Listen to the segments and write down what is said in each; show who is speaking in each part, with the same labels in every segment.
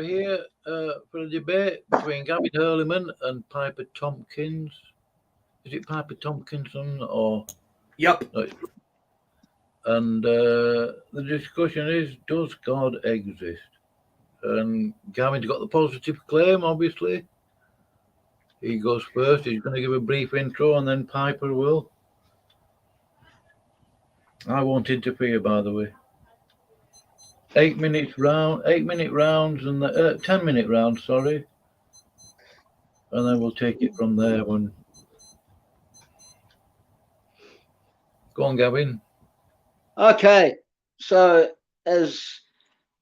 Speaker 1: here for a debate between Gavin Hurlimann and Piper Tompkins. Is it Piper Tompkinson or?
Speaker 2: Yep.
Speaker 1: No, and the discussion is, does God exist? And Gavin's got the positive claim, obviously. He goes first. He's going to give a brief intro, and then Piper will. I won't interfere, by the way. 8-minute rounds, and 10-minute rounds. Sorry, and then we'll take it from there. When go on, Gavin.
Speaker 3: Okay, so as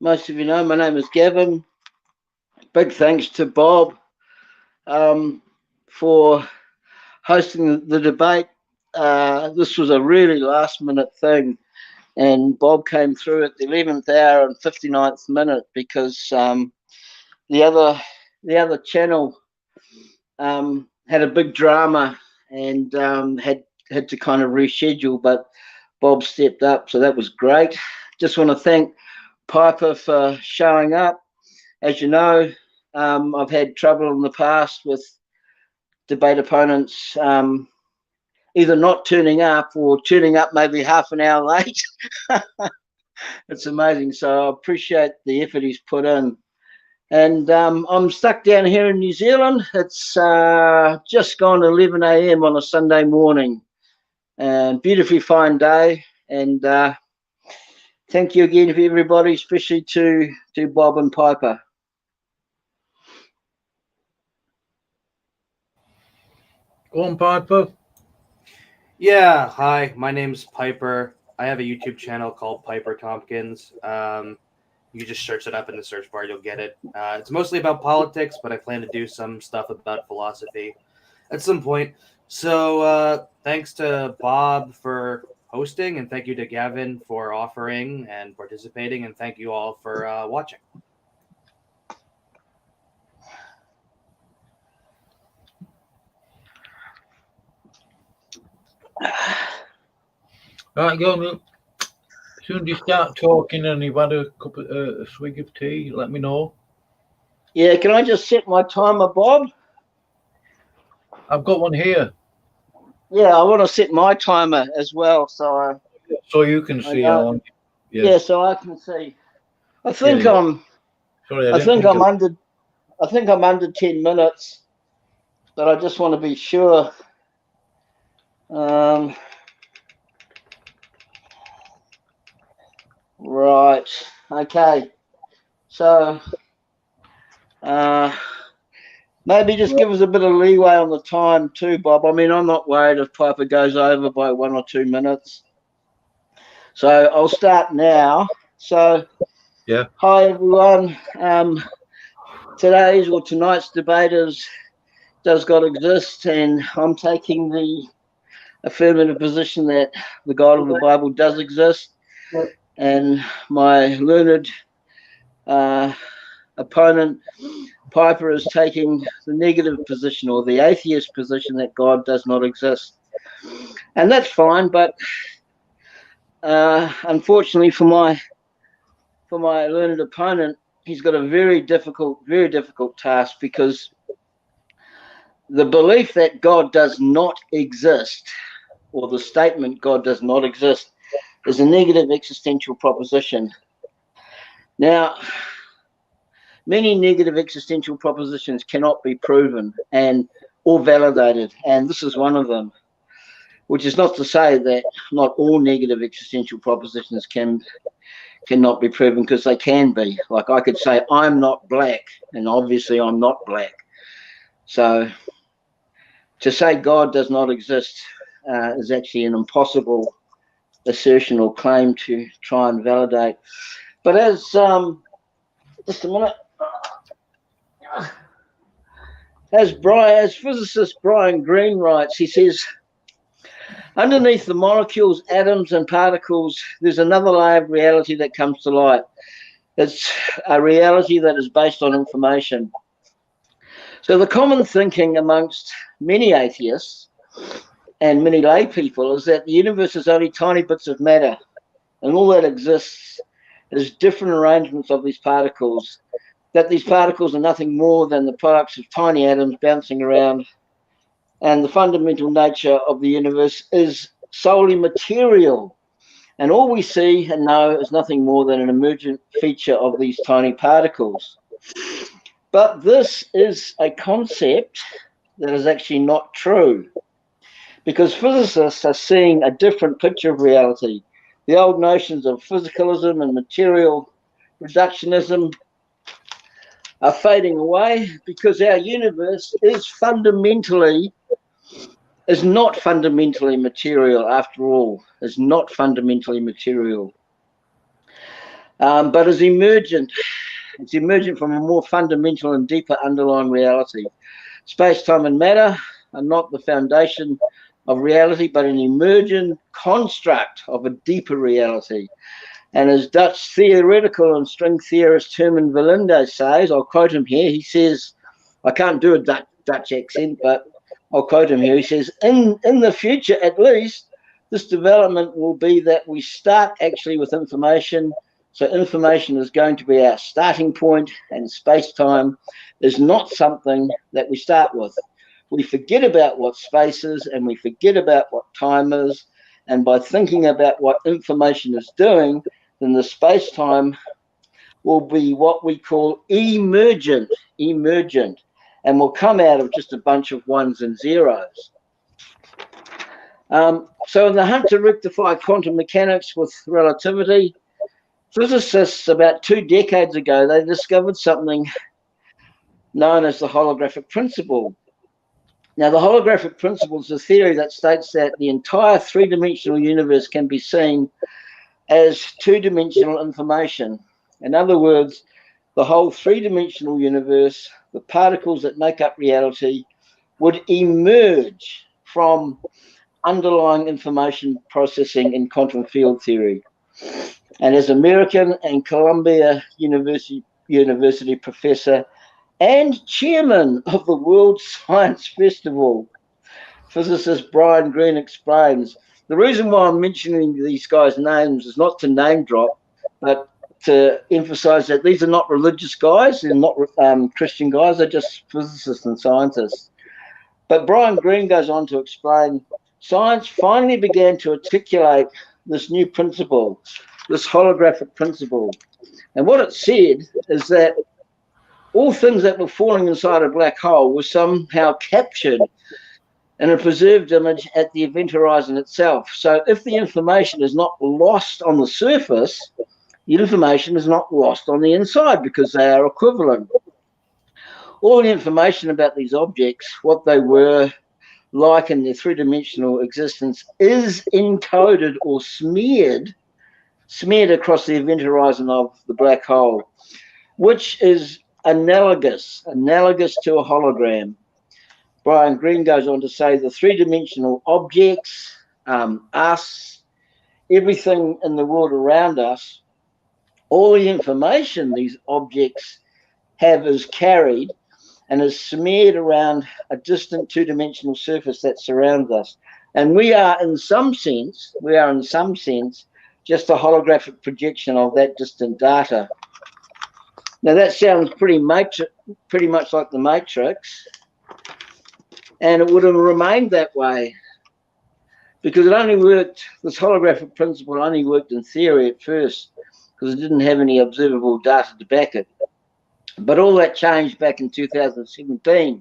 Speaker 3: most of you know, my name is Gavin. Big thanks to Bob for hosting the debate. This was a really last-minute thing, and Bob came through at the 11th hour and 59th minute because the other channel had a big drama and had to kind of reschedule, but Bob stepped up, so that was great. Just want to thank Piper for showing up. As you know, I've had trouble in the past with debate opponents either not turning up or turning up maybe half an hour late. It's amazing. So I appreciate the effort he's put in. And I'm stuck down here in New Zealand. It's just gone 11 a.m. on a Sunday morning. Beautifully fine day. And thank you again for everybody, especially to Bob and Piper.
Speaker 1: Go on, Piper.
Speaker 2: Yeah, hi, my name's Piper. I have a YouTube channel called Piper Tompkins. You just search it up in the search bar, you'll get it. It's mostly about politics, but I plan to do some stuff about philosophy at some point. So thanks to Bob for hosting, and thank you to Gavin for offering and participating, and thank you all for watching.
Speaker 1: Right, go on. As soon as you start talking and you've had a swig of tea, let me know.
Speaker 3: Yeah, can I just set my timer, Bob?
Speaker 1: I've got one here.
Speaker 3: Yeah, I want to set my timer as well, so
Speaker 1: you can see how long.
Speaker 3: Yeah, so I can see. I think I'm under 10 minutes, but I just want to be sure. Right. Okay. So maybe just give us a bit of leeway on the time too, Bob. I mean, I'm not worried if Piper goes over by 1 or 2 minutes. So I'll start now. So
Speaker 1: yeah.
Speaker 3: Hi everyone. Tonight's debate is, does God exist? And I'm taking the affirmative position that the God of the Bible does exist. And my learned opponent, Piper, is taking the negative position or the atheist position that God does not exist. And that's fine, but unfortunately for my learned opponent, he's got a very difficult task, because the belief that God does not exist, or the statement God does not exist, is a negative existential proposition. Now, many negative existential propositions cannot be proven or validated, and this is one of them, which is not to say that not all negative existential propositions cannot be proven, because they can be. Like, I could say, I'm not black, and obviously I'm not black. So to say God does not exist is actually an impossible assertion or claim to try and validate. But as just a minute, as physicist Brian Greene writes, he says, underneath the molecules, atoms and particles, there's another layer of reality that comes to light. It's a reality that is based on information. So the common thinking amongst many atheists and many lay people is that the universe is only tiny bits of matter, and all that exists is different arrangements of these particles that these particles are nothing more than the products of tiny atoms bouncing around, and the fundamental nature of the universe is solely material. And all we see and know is nothing more than an emergent feature of these tiny particles. But this is a concept that is actually not true, because physicists are seeing a different picture of reality. The old notions of physicalism and material reductionism are fading away, because our universe is not fundamentally material after all, is not fundamentally material, but is emergent. It's emergent from a more fundamental and deeper underlying reality. Space, time, and matter are not the foundation of reality, but an emergent construct of a deeper reality. And as Dutch theoretical and string theorist Herman Verlinde says, I'll quote him here, he says, I can't do a Dutch accent, but I'll quote him here. He says, in the future, at least, this development will be that we start actually with information. So information is going to be our starting point, and space-time is not something that we start with. We forget about what space is, and we forget about what time is. And by thinking about what information is doing, then the space-time will be what we call emergent, and will come out of just a bunch of ones and zeros. So in the hunt to rectify quantum mechanics with relativity, physicists about 2 decades ago, they discovered something known as the holographic principle. Now, the holographic principle is a theory that states that the entire 3-dimensional universe can be seen as 2-dimensional information. In other words, the whole 3-dimensional universe, the particles that make up reality, would emerge from underlying information processing in quantum field theory. And as American and Columbia University professor and chairman of the World Science Festival, physicist Brian Greene explains, the reason why I'm mentioning these guys' names is not to name drop, but to emphasize that these are not religious guys, they're not Christian guys, they're just physicists and scientists. But Brian Greene goes on to explain, science finally began to articulate this new principle, this holographic principle. And what it said is that all things that were falling inside a black hole were somehow captured in a preserved image at the event horizon itself. So if the information is not lost on the surface, the information is not lost on the inside, because they are equivalent. All the information about these objects, what they were like in their 3-dimensional existence, is encoded or smeared across the event horizon of the black hole, which is analogous to a hologram. Brian Greene goes on to say the 3-dimensional objects, us, everything in the world around us, all the information these objects have is carried and is smeared around a distant 2-dimensional surface that surrounds us. And we are in some sense just a holographic projection of that distant data. Now that sounds pretty much like the Matrix, and it would have remained that way, because it only worked, this holographic principle only worked in theory at first, because it didn't have any observable data to back it. But all that changed back in 2017,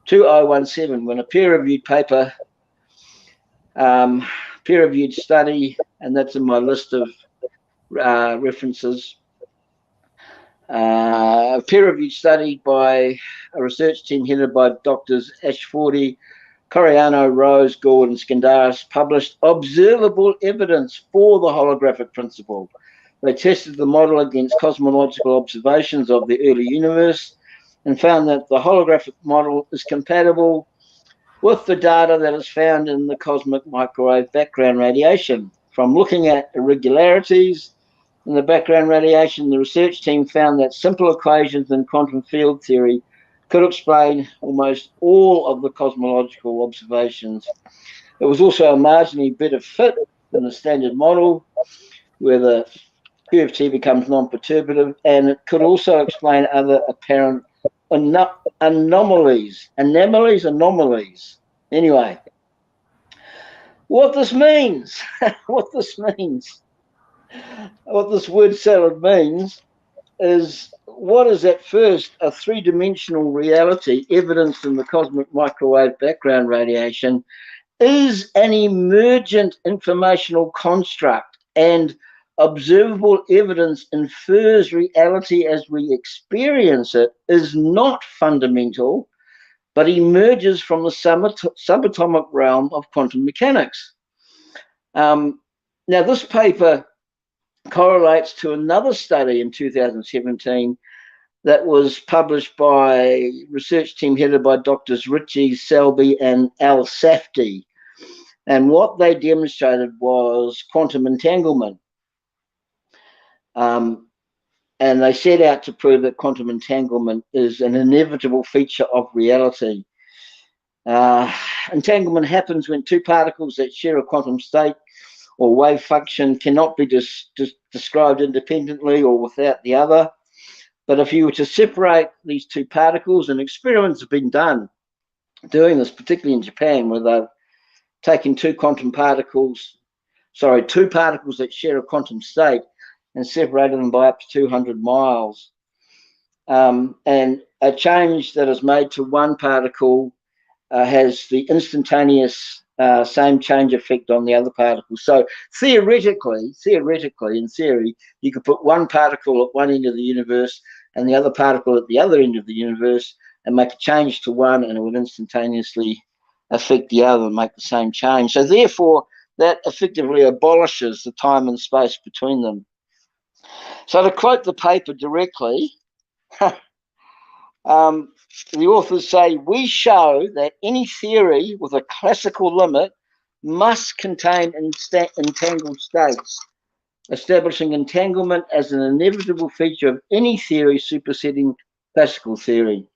Speaker 3: 2017, when a peer-reviewed paper, peer-reviewed study, and that's in my list of references, a peer-reviewed study by a research team headed by Doctors Ashforty, Coriano, Rose, Gord, and Skandaris published observable evidence for the holographic principle. They tested the model against cosmological observations of the early universe and found that the holographic model is compatible with the data that is found in the cosmic microwave background radiation. From looking at irregularities in the background radiation, the research team found that simple equations in quantum field theory could explain almost all of the cosmological observations. It was also a marginally better fit than the standard model, where the QFT becomes non-perturbative, and it could also explain other apparent anomalies. Anyway, what this means, what this word salad means is what is at first a three-dimensional reality evidenced in the cosmic microwave background radiation is an emergent informational construct, and observable evidence infers reality as we experience it is not fundamental, but emerges from the subatomic realm of quantum mechanics. Now, this paper correlates to another study in 2017 that was published by a research team headed by Drs. Ritchie, Selby, and Al Safdie. And what they demonstrated was quantum entanglement. And they set out to prove that quantum entanglement is an inevitable feature of reality. Entanglement happens when two particles that share a quantum state or wave function cannot be described independently or without the other. But if you were to separate these two particles, and experiments have been done doing this, particularly in Japan, where they've taken two particles that share a quantum state and separated them by up to 200 miles. And a change that is made to one particle has the instantaneous same change effect on the other particle. So theoretically, in theory, you could put one particle at one end of the universe and the other particle at the other end of the universe and make a change to one, and it would instantaneously affect the other and make the same change. So therefore, that effectively abolishes the time and space between them. So to quote the paper directly, the authors say, we show that any theory with a classical limit must contain entangled states, establishing entanglement as an inevitable feature of any theory superseding classical theory.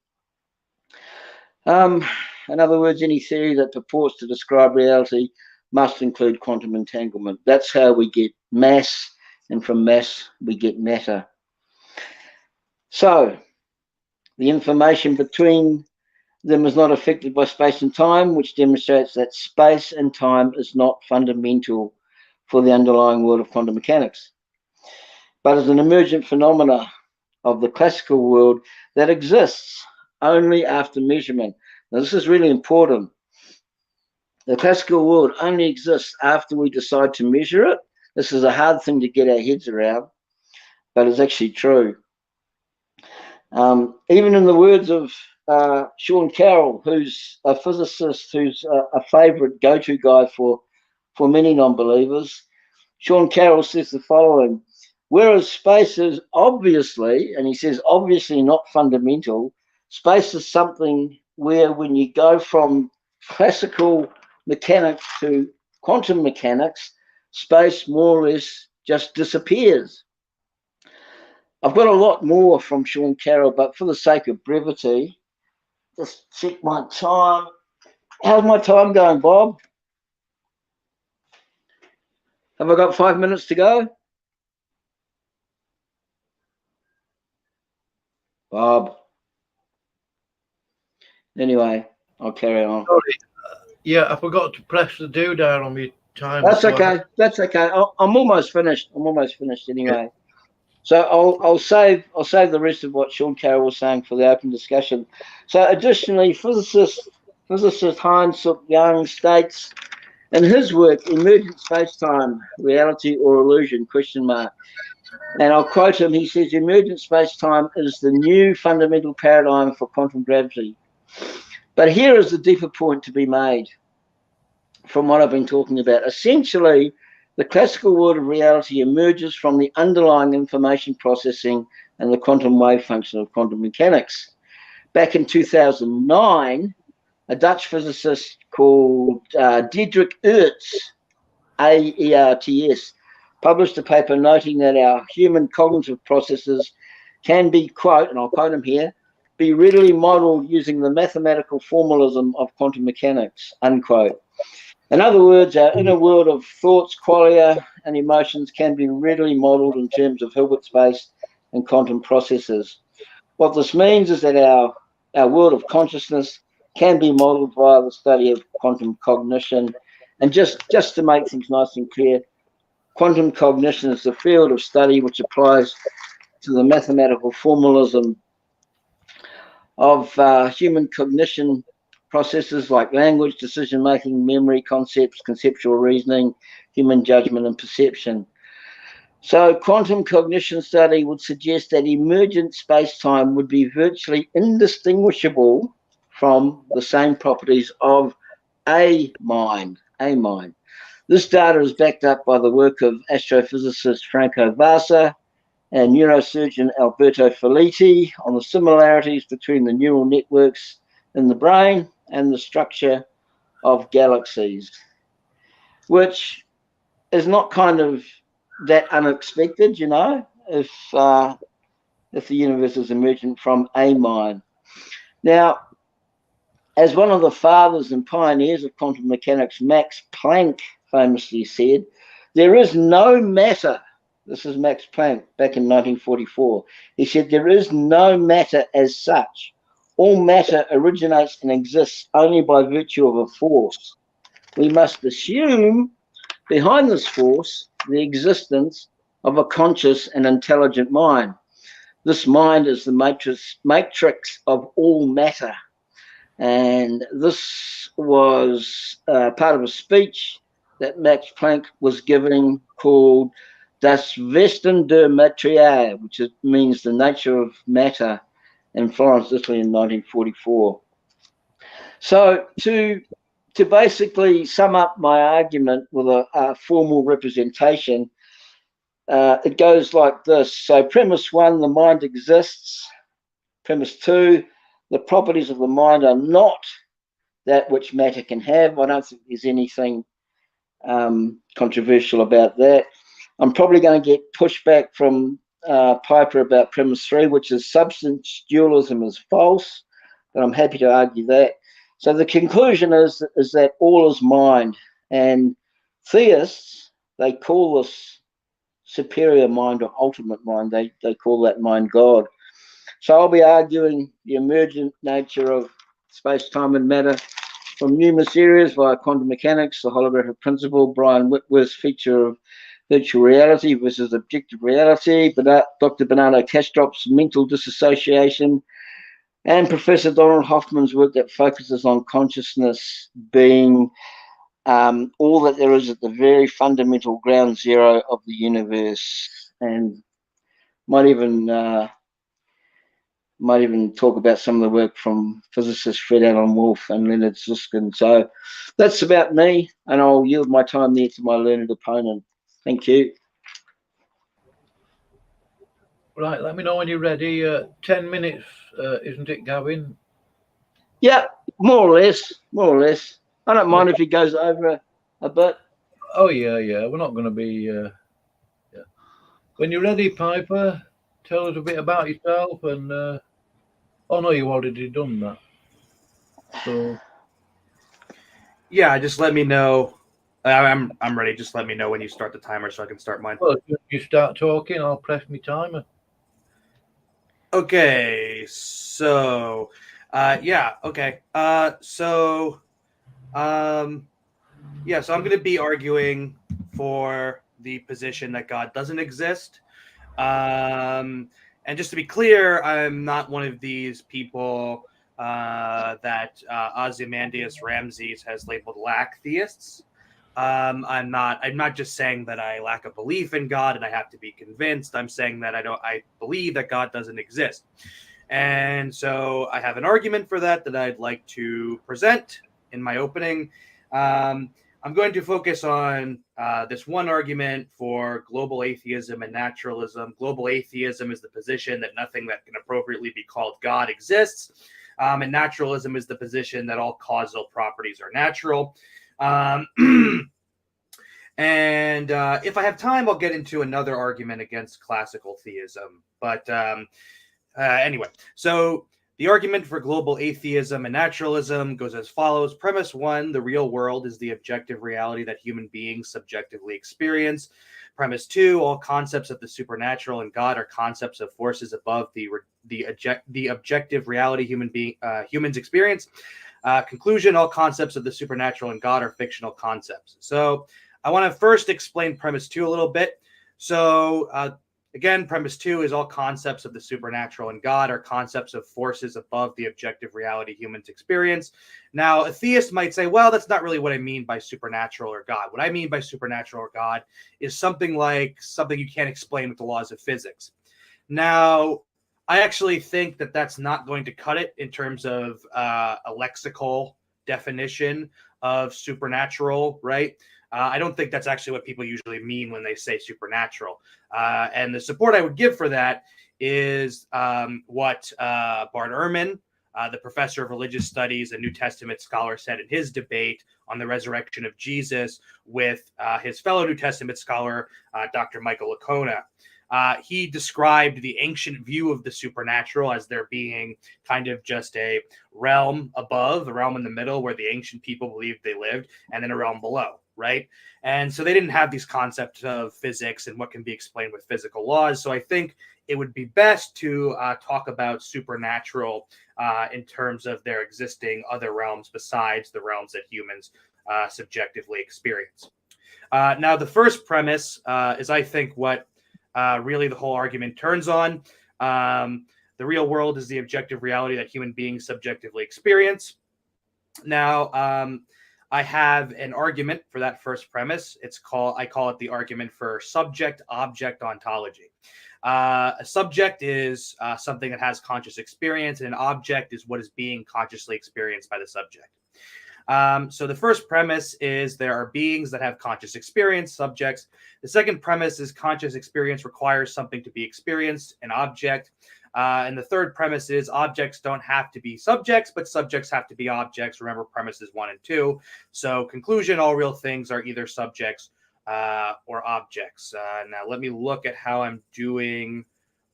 Speaker 3: In other words, any theory that purports to describe reality must include quantum entanglement. That's how we get mass, and from mass we get matter. So the information between them is not affected by space and time, which demonstrates that space and time is not fundamental for the underlying world of quantum mechanics, but is an emergent phenomena of the classical world that exists only after measurement. Now, this is really important. The classical world only exists after we decide to measure it. This is a hard thing to get our heads around, but it's actually true. Even in the words of Sean Carroll, who's a physicist, who's a favorite go-to guy for many non-believers, Sean Carroll says the following: whereas space is obviously, and he says obviously not fundamental, space is something where when you go from classical mechanics to quantum mechanics, space more or less just disappears. I've got a lot more from Sean Carroll, but for the sake of brevity, just check my time. How's my time going, Bob? Have I got 5 minutes to go? Bob. Anyway, I'll carry on.
Speaker 1: Sorry. Yeah, I forgot to press the down on my time.
Speaker 3: That's okay. That's okay. I'm almost finished. Anyway. Yeah. So I'll save the rest of what Sean Carroll was saying for the open discussion. So additionally, physicist Heinz Young states in his work, "Emergent space-time, reality or illusion?" ? And I'll quote him. He says, "Emergent space-time is the new fundamental paradigm for quantum gravity." But here is the deeper point to be made from what I've been talking about. Essentially, the classical world of reality emerges from the underlying information processing and the quantum wave function of quantum mechanics. Back in 2009, a Dutch physicist called Diederik Eertz, A-E-R-T-S, published a paper noting that our human cognitive processes can be, quote, and I'll quote him here, be readily modeled using the mathematical formalism of quantum mechanics, unquote. In other words, our inner world of thoughts, qualia, and emotions can be readily modeled in terms of Hilbert space and quantum processes. What this means is that our world of consciousness can be modeled via the study of quantum cognition. And just to make things nice and clear, quantum cognition is the field of study which applies to the mathematical formalism of human cognition processes like language, decision making, memory, concepts, conceptual reasoning, human judgment, and perception. So, quantum cognition study would suggest that emergent space-time would be virtually indistinguishable from the same properties of a mind. A mind. This data is backed up by the work of astrophysicist Franco Vasa and neurosurgeon Alberto Felitti on the similarities between the neural networks in the brain and the structure of galaxies, which is not kind of that unexpected, if the universe is emergent from a mind. Now, as one of the fathers and pioneers of quantum mechanics, Max Planck, famously said, there is no matter. This is Max Planck back in 1944. He said, there is no matter as such. All matter originates and exists only by virtue of a force. We must assume behind this force the existence of a conscious and intelligent mind. This mind is the matrix of all matter. And this was part of a speech that Max Planck was giving called Das Wesen der Materie, which means the nature of matter, in Florence, Italy in 1944. So to basically sum up my argument with a formal representation, it goes like this. So premise one, the mind exists. Premise two, the properties of the mind are not that which matter can have. I don't think there's anything controversial about that. I'm probably going to get pushback from Piper about premise three, which is substance dualism is false, but I'm happy to argue that. So the conclusion is that all is mind, and theists, they call this superior mind or ultimate mind. They call that mind God. So I'll be arguing the emergent nature of space, time, and matter from numerous areas via quantum mechanics, the holographic principle, Brian Whitworth's feature of virtual reality versus objective reality, Dr. Bernardo Kastrop's mental dissociation, and Professor Donald Hoffman's work that focuses on consciousness being all that there is at the very fundamental ground zero of the universe, and might even talk about some of the work from physicists Fred Alan Wolf and Leonard Susskind. So that's about me, and I'll yield my time there to my learned opponent. Thank you.
Speaker 1: Right, let me know when you're ready. 10 minutes, isn't it, Gavin?
Speaker 3: Yeah, more or less. I don't mind if he goes over a bit.
Speaker 1: Oh, yeah. We're not going to be... yeah. When you're ready, Piper, tell us a bit about yourself and... oh, no, you already done that. So...
Speaker 2: Yeah, just let me know. I'm ready. Just let me know when you start the timer so I can start mine.
Speaker 1: Well, if you start talking, I'll press my timer.
Speaker 2: Okay, so yeah, okay. So I'm going to be arguing for the position that God doesn't exist. And just to be clear, I'm not one of these people that Ozymandias Ramses has labeled lack theists. I'm not just saying that I lack a belief in God and I have to be convinced. I'm saying that I believe that God doesn't exist. And so I have an argument for that I'd like to present in my opening. I'm going to focus on this one argument for global atheism and naturalism. Global atheism is the position that nothing that can appropriately be called God exists. And naturalism is the position that all causal properties are natural. And if I have time, I'll get into another argument against classical theism. But anyway, so The argument for global atheism and naturalism goes as follows. Premise 1, the real world is the objective reality that human beings subjectively experience. Premise 2, all concepts of the supernatural and God are concepts of forces above the objective reality humans experience. Conclusion, all concepts of the supernatural and God are fictional concepts. So I want to first explain premise 2 a little bit. So again, premise 2 is all concepts of the supernatural and God are concepts of forces above the objective reality humans experience. Now, a theist might say, well, that's not really what I mean by supernatural or God. What I mean by supernatural or God is something like something you can't explain with the laws of physics. Now, I actually think that that's not going to cut it in terms of a lexical definition of supernatural, right? I don't think that's actually what people usually mean when they say supernatural. And the support I would give for that is what Bart Ehrman, the professor of religious studies and New Testament scholar, said in his debate on the resurrection of Jesus with his fellow New Testament scholar, Dr. Michael Licona. He described the ancient view of the supernatural as there being kind of just a realm above, a realm in the middle where the ancient people believed they lived, and then a realm below, right? And so they didn't have these concepts of physics and what can be explained with physical laws. So I think it would be best to talk about supernatural in terms of there existing other realms besides the realms that humans subjectively experience. Now, the first premise is, I think, what really the whole argument turns on. The real world is the objective reality that human beings subjectively experience. Now, I have an argument for that first premise. I call it the argument for subject-object ontology. A subject is something that has conscious experience, and an object is what is being consciously experienced by the subject. So the first premise is there are beings that have conscious experience, subjects. The second premise is conscious experience requires something to be experienced, an object. And the third premise is objects don't have to be subjects, but subjects have to be objects. Remember premises 1 and 2. So conclusion, all real things are either subjects or objects. Now let me look at how I'm doing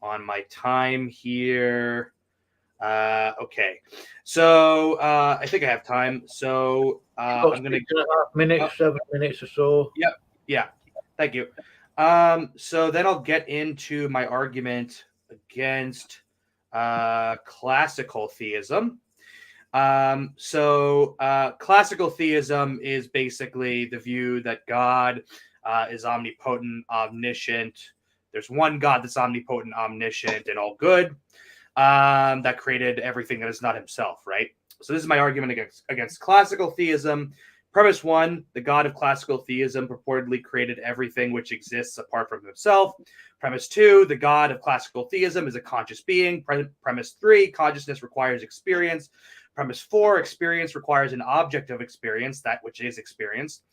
Speaker 2: on my time here. Okay, so I think I have time. So I'm going to
Speaker 1: 6.5 minutes, 7 minutes or so.
Speaker 2: Yep. Yeah. Thank you. So then I'll get into my argument against classical theism. Classical theism is basically the view that God is omnipotent, omniscient. There's one God that's omnipotent, omniscient, and all good. That created everything that is not himself, right? So this is my argument against classical theism. Premise 1, the God of classical theism purportedly created everything which exists apart from himself. Premise 2, the God of classical theism is a conscious being. Premise 3, consciousness requires experience. Premise 4, experience requires an object of experience, that which is experienced.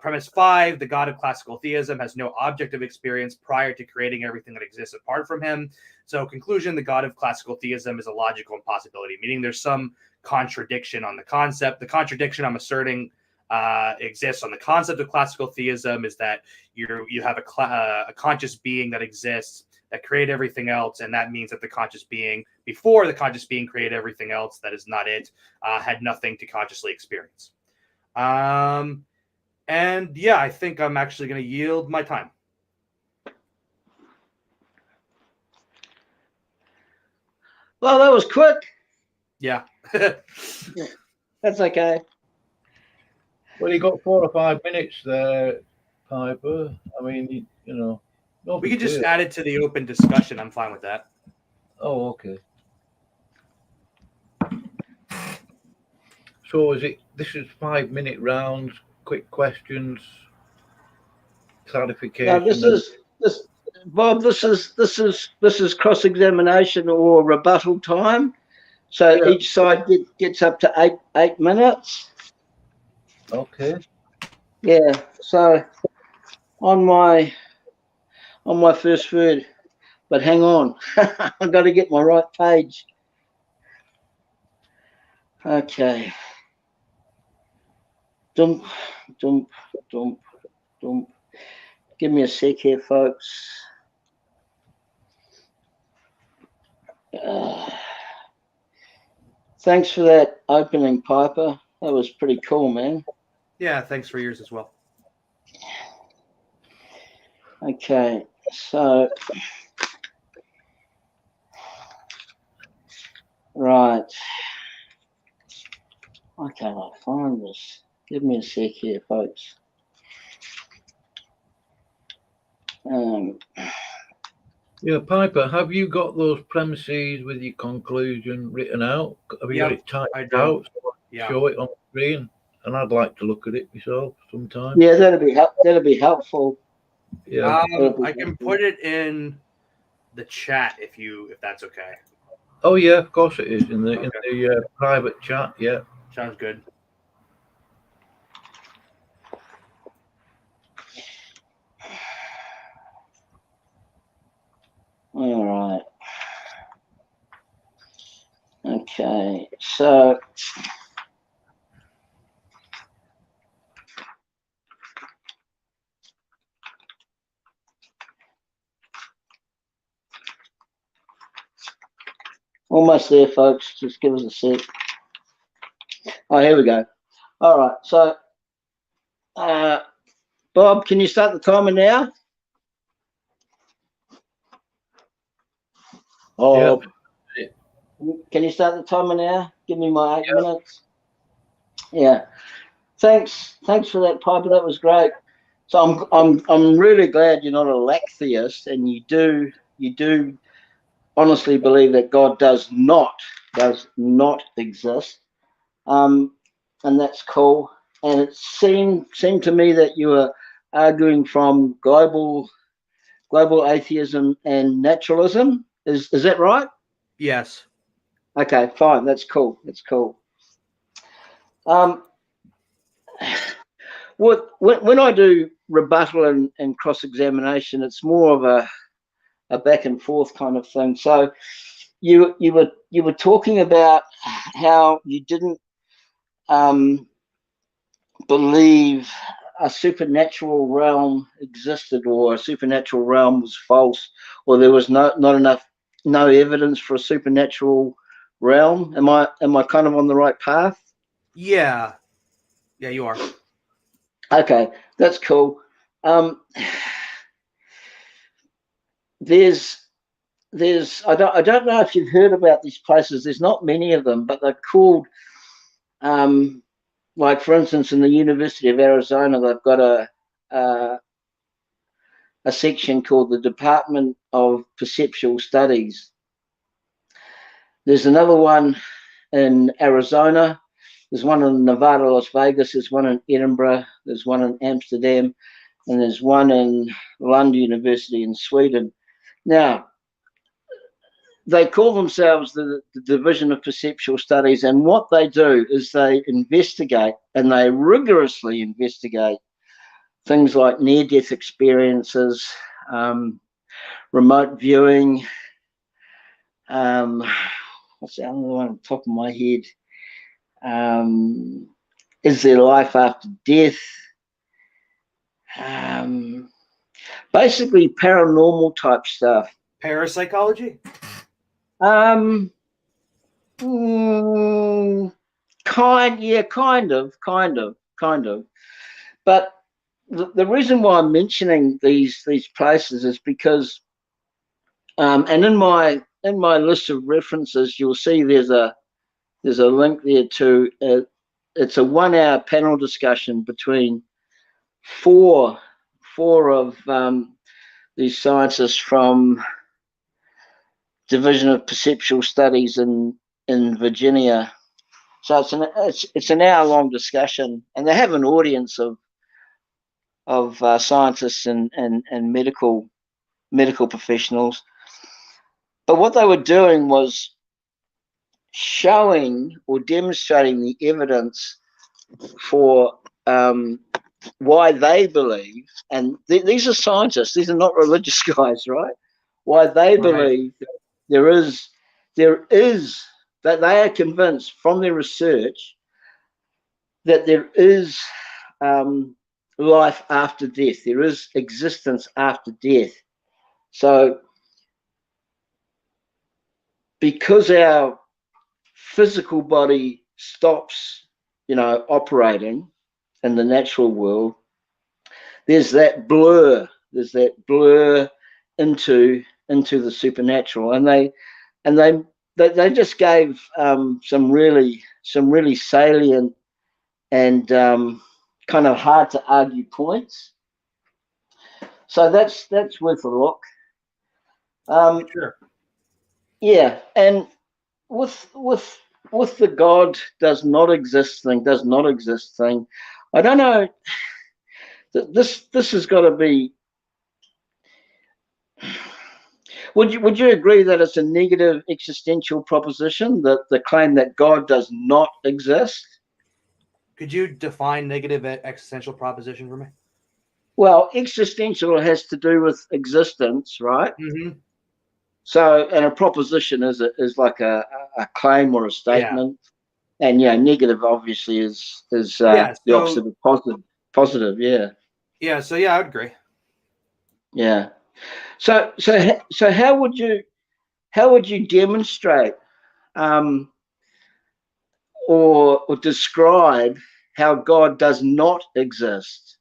Speaker 2: Premise 5, the God of classical theism has no object of experience prior to creating everything that exists apart from him. So conclusion, the God of classical theism is a logical impossibility, meaning there's some contradiction on the concept. The contradiction I'm asserting exists on the concept of classical theism is that you have a conscious being that exists that created everything else, and that means that the conscious being, before the conscious being created everything else that is not it, had nothing to consciously experience. And yeah, I think I'm actually going to yield my time.
Speaker 3: Well, that was quick.
Speaker 2: Yeah.
Speaker 3: That's okay.
Speaker 1: Well, you got 4 or 5 minutes there, Piper. I mean, you know. No
Speaker 2: We
Speaker 1: big
Speaker 2: could just
Speaker 1: deal.
Speaker 2: add it to the open discussion. I'm fine with that.
Speaker 1: Oh, okay. So this is 5-minute rounds, quick questions, clarification.
Speaker 3: Now Bob. This is cross-examination or rebuttal time. So
Speaker 1: Yeah.
Speaker 3: each side gets up to eight minutes.
Speaker 1: Okay.
Speaker 3: Yeah. So on my first word, but hang on, I've got to get my right page. Okay. Dump. Give me a sec here, folks. Thanks for that opening, Piper. That was pretty cool, man.
Speaker 2: Yeah, thanks for yours as well.
Speaker 3: Okay, so right. I cannot find this. Give me a sec here, folks.
Speaker 1: Yeah, Piper, have you got those premises with your conclusion written out? Have you got
Speaker 2: Yep,
Speaker 1: it typed
Speaker 2: I do.
Speaker 1: out? So I can
Speaker 2: Yeah.
Speaker 1: show it on the screen, and I'd like to look at it myself sometime.
Speaker 3: Yeah, that'll be helpful.
Speaker 1: Yeah.
Speaker 2: I can put it in the chat if that's okay.
Speaker 1: Oh yeah, of course it is in the private chat. Yeah.
Speaker 2: Sounds good.
Speaker 3: All right. Okay, so almost there, folks. Just give us a sec. Oh, here we go. All right, so Bob, can you start the timer now? Oh,
Speaker 1: Yeah.
Speaker 3: can you start the timer now? Give me my 8 minutes. Yeah. Thanks for that, Piper. That was great. So I'm really glad you're not a lack theist, and you do honestly believe that God does not exist. And that's cool. And it seemed to me that you were arguing from global atheism and naturalism. Is that right?
Speaker 2: Yes.
Speaker 3: Okay, fine. That's cool. When I do rebuttal and cross examination, it's more of a back and forth kind of thing. So you were talking about how you didn't believe a supernatural realm existed, or a supernatural realm was false, or there was no evidence for a supernatural realm. Am I kind of on the right path?
Speaker 2: Yeah, you are.
Speaker 3: Okay, that's cool. There's I don't know if you've heard about these places. There's not many of them, but they're called like, for instance, in the University of Arizona, they've got a section called the Department of Perceptual Studies. There's another one in Arizona. There's one in Nevada, Las Vegas. There's one in Edinburgh. There's one in Amsterdam, and there's one in Lund University in Sweden. Now, they call themselves the Division of Perceptual Studies, and what they do is they investigate, and they rigorously investigate, things like near-death experiences, remote viewing. What's the other one on top of my head? Is there life after death? Basically paranormal type stuff.
Speaker 2: Parapsychology?
Speaker 3: Kind of. But the reason why I'm mentioning these places is because, and in my list of references, you'll see there's a link there to it's a 1 hour panel discussion between four of these scientists from Division of Perceptual Studies in Virginia. So it's an hour long discussion, and they have an audience of scientists and medical professionals. But what they were doing was showing or demonstrating the evidence for why they believe, and these are scientists, these are not religious guys, right? Why they believe that there is that they are convinced from their research that there is life after death. There is existence after death. So because our physical body stops, operating in the natural world, there's that blur. There's that blur into the supernatural, and they just gave some really salient and kind of hard to argue points. So that's worth a look.
Speaker 2: Sure.
Speaker 3: Yeah, and with the God does not exist thing, I don't know. This has got to be. Would you agree that it's a negative existential proposition, that the claim that God does not exist?
Speaker 2: Could you define negative existential proposition for me?
Speaker 3: Well, existential has to do with existence, right?
Speaker 2: Mm-hmm.
Speaker 3: So, and a proposition is like a claim or a statement, and negative obviously is the opposite of positive. Positive, yeah.
Speaker 2: Yeah. So yeah, I would agree.
Speaker 3: Yeah. So how would you demonstrate or describe how God does not exist?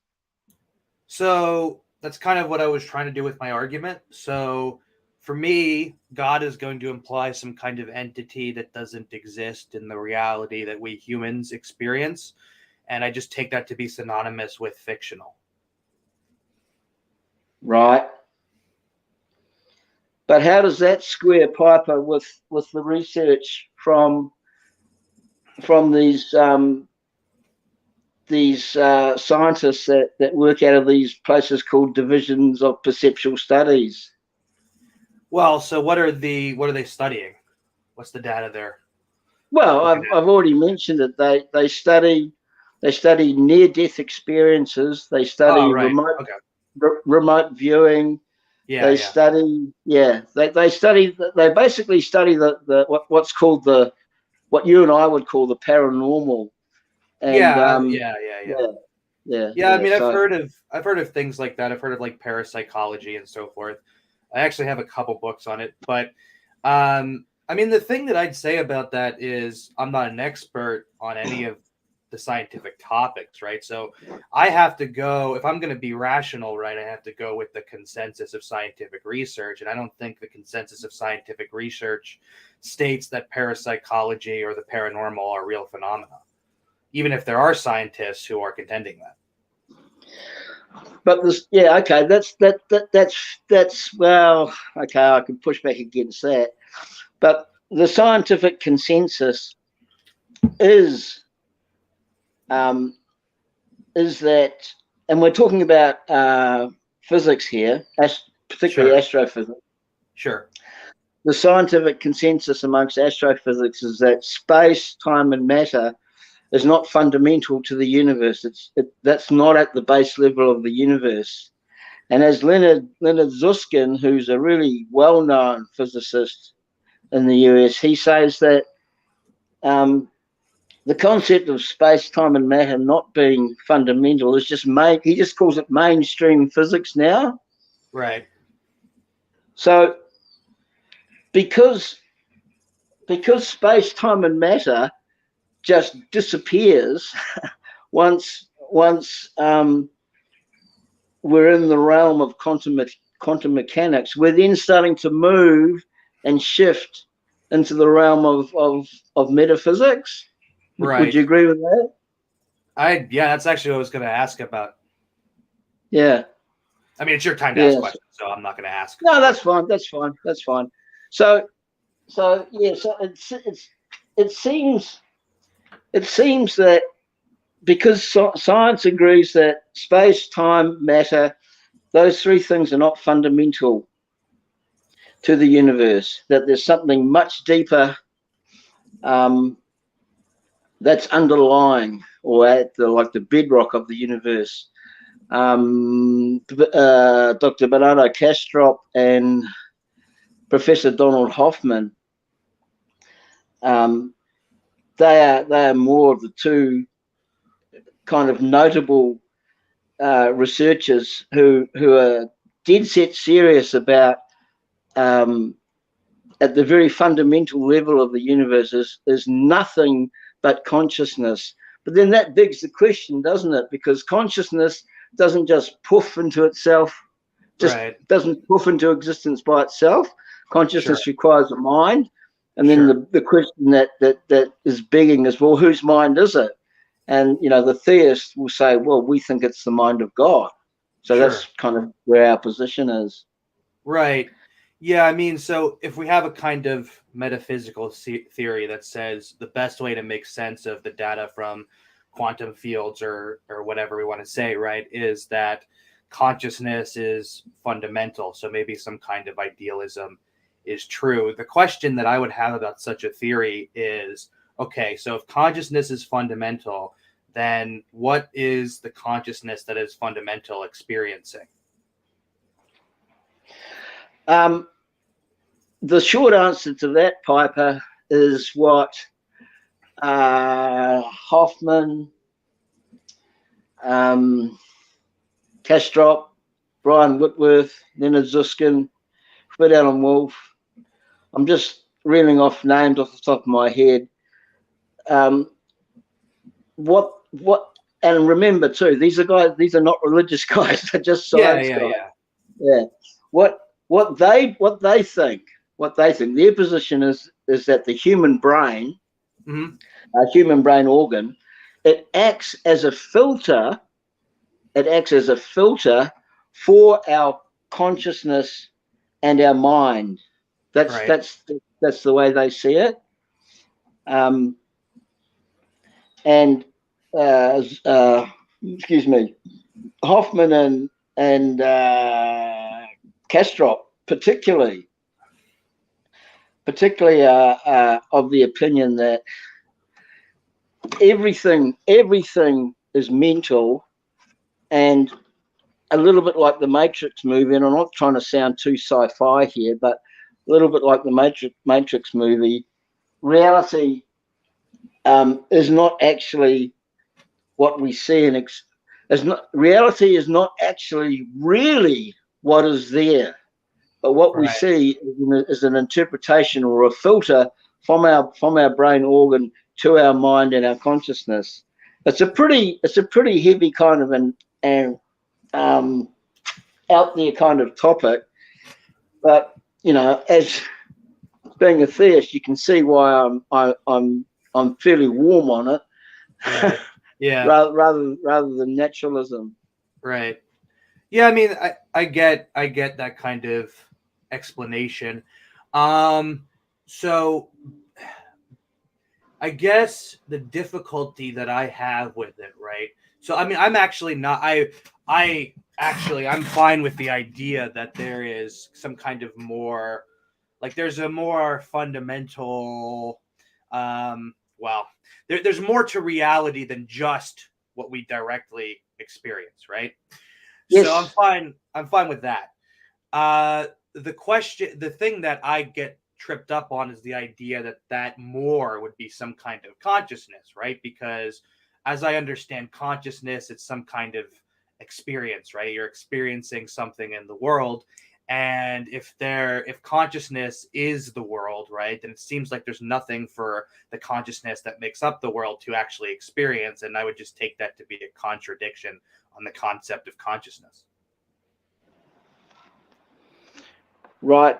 Speaker 2: So that's kind of what I was trying to do with my argument. So for me, God is going to imply some kind of entity that doesn't exist in the reality that we humans experience. And I just take that to be synonymous with fictional.
Speaker 3: Right. But how does that square, Piper, with the research from these scientists that work out of these places called divisions of perceptual studies?
Speaker 2: Well, so what are they studying? What's the data there?
Speaker 3: Well, I've already mentioned it. They study near-death experiences. They study remote viewing. They basically study what's called what you and I would call the paranormal. And,
Speaker 2: Yeah. I mean, I've heard of things like that. I've heard of like parapsychology and so forth. I actually have a couple books on it, but I mean, the thing that I'd say about that is I'm not an expert on any of the scientific topics, right? So I have to go, if I'm going to be rational, right, I have to go with the consensus of scientific research. And I don't think the consensus of scientific research states that parapsychology or the paranormal are real phenomena, even if there are scientists who are contending that.
Speaker 3: But okay, that's well, okay, I can push back against that. But the scientific consensus is that, and we're talking about physics here, particularly astrophysics.
Speaker 2: Sure.
Speaker 3: The scientific consensus amongst astrophysics is that space, time, and matter is not fundamental to the universe. That's not at the base level of the universe. And as Leonard Susskind, who's a really well-known physicist in the US, he says that the concept of space, time, and matter not being fundamental is he just calls it mainstream physics now.
Speaker 2: Right.
Speaker 3: So because space, time, and matter just disappears once we're in the realm of quantum mechanics, we're then starting to move and shift into the realm of metaphysics. Right. Would you agree with that?
Speaker 2: That's actually what I was going to ask about.
Speaker 3: Yeah.
Speaker 2: I mean, it's your time to ask questions, so I'm not going to ask.
Speaker 3: No, that's fine. So it seems that because science agrees that space, time, matter, those three things are not fundamental to the universe, that there's something much deeper that's underlying or at the bedrock of the universe. Dr. Bernardo Kastrup and Professor Donald Hoffman, they are more of the two kind of notable researchers who are dead set serious about at the very fundamental level of the universe is nothing but consciousness. But then that begs the question, doesn't it? Because consciousness doesn't just poof into itself, just doesn't poof into existence by itself. Consciousness requires a mind. And then the question that is begging is, well, whose mind is it? And, the theist will say, well, we think it's the mind of God. So that's kind of where our position is.
Speaker 2: Right. Yeah, I mean, so if we have a kind of metaphysical theory that says the best way to make sense of the data from quantum fields or whatever we want to say, right, is that consciousness is fundamental. So maybe some kind of idealism is true. The question that I would have about such a theory is, okay, so if consciousness is fundamental, then what is the consciousness that is fundamental experiencing?
Speaker 3: The short answer to that, Piper, is what Hoffman, Kastrop, Brian Whitworth, Leonard Zuskin, Fred Allen Wolf. I'm just reeling off names off the top of my head. And remember too, these are not religious guys, they're just science guys. Yeah. What they think, their position is that the human brain, a human brain organ, it acts as a filter. It acts as a filter for our consciousness and our mind. That's the way they see it. Excuse me, Hoffman and Kastrop particularly of the opinion that everything is mental, and a little bit like the Matrix movie, and I'm not trying to sound too sci-fi here, but a little bit like the Matrix movie, reality is not actually what we see, and reality is not actually really what is there, but what we see is an interpretation or a filter from our brain organ to our mind and our consciousness. It's a pretty heavy kind of an out there kind of topic, but as being a theist, you can see why I'm fairly warm on it.
Speaker 2: Right. Yeah.
Speaker 3: rather than naturalism.
Speaker 2: Right. Yeah, I mean, I get that kind of explanation. So I guess the difficulty that I have with it, right? So I mean, I'm actually not I'm fine with the idea that there is some kind of more, like, there's a more fundamental there's more to reality than just what we directly experience, right? Yes. So I'm fine with that. The thing that I get tripped up on is the idea that more would be some kind of consciousness, right? Because as I understand consciousness, it's some kind of experience, right? You're experiencing something in the world. And if consciousness is the world, right, then it seems like there's nothing for the consciousness that makes up the world to actually experience. And I would just take that to be a contradiction on the concept of consciousness.
Speaker 3: Right.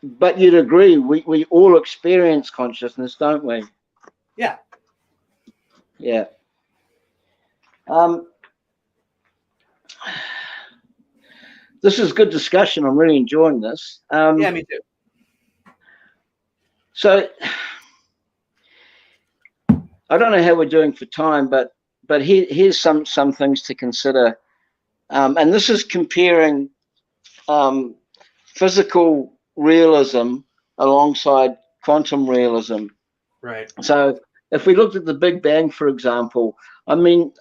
Speaker 3: But you'd agree, we all experience consciousness, don't we?
Speaker 2: Yeah.
Speaker 3: Yeah. This is good discussion. I'm really enjoying this.
Speaker 2: Yeah, me too.
Speaker 3: So I don't know how we're doing for time, but here's some things to consider. And this is comparing physical realism alongside quantum realism.
Speaker 2: Right.
Speaker 3: So if we looked at the Big Bang, for example, I mean,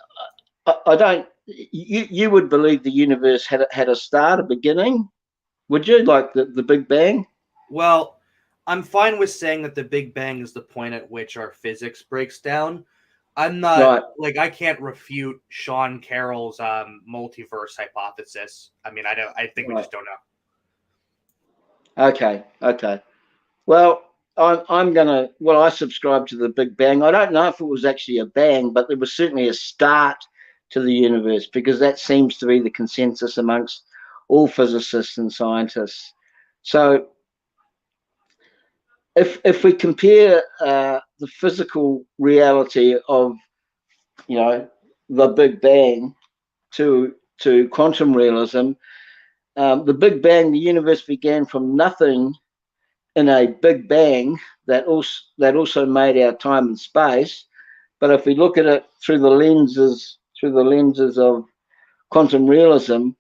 Speaker 3: I don't. You would believe the universe had a start, a beginning, would you? Like the Big Bang?
Speaker 2: Well, I'm fine with saying that the Big Bang is the point at which our physics breaks down. I'm not I can't refute Sean Carroll's multiverse hypothesis. I mean, I think we just don't know.
Speaker 3: Okay. Well, I subscribe to the Big Bang. I don't know if it was actually a bang, but there was certainly a start to the universe, because that seems to be the consensus amongst all physicists and scientists. So if we compare the physical reality of, the Big Bang to quantum realism, the Big Bang, the universe began from nothing in a Big Bang that also made our time and space. But if we look at it through the lenses of quantum realism,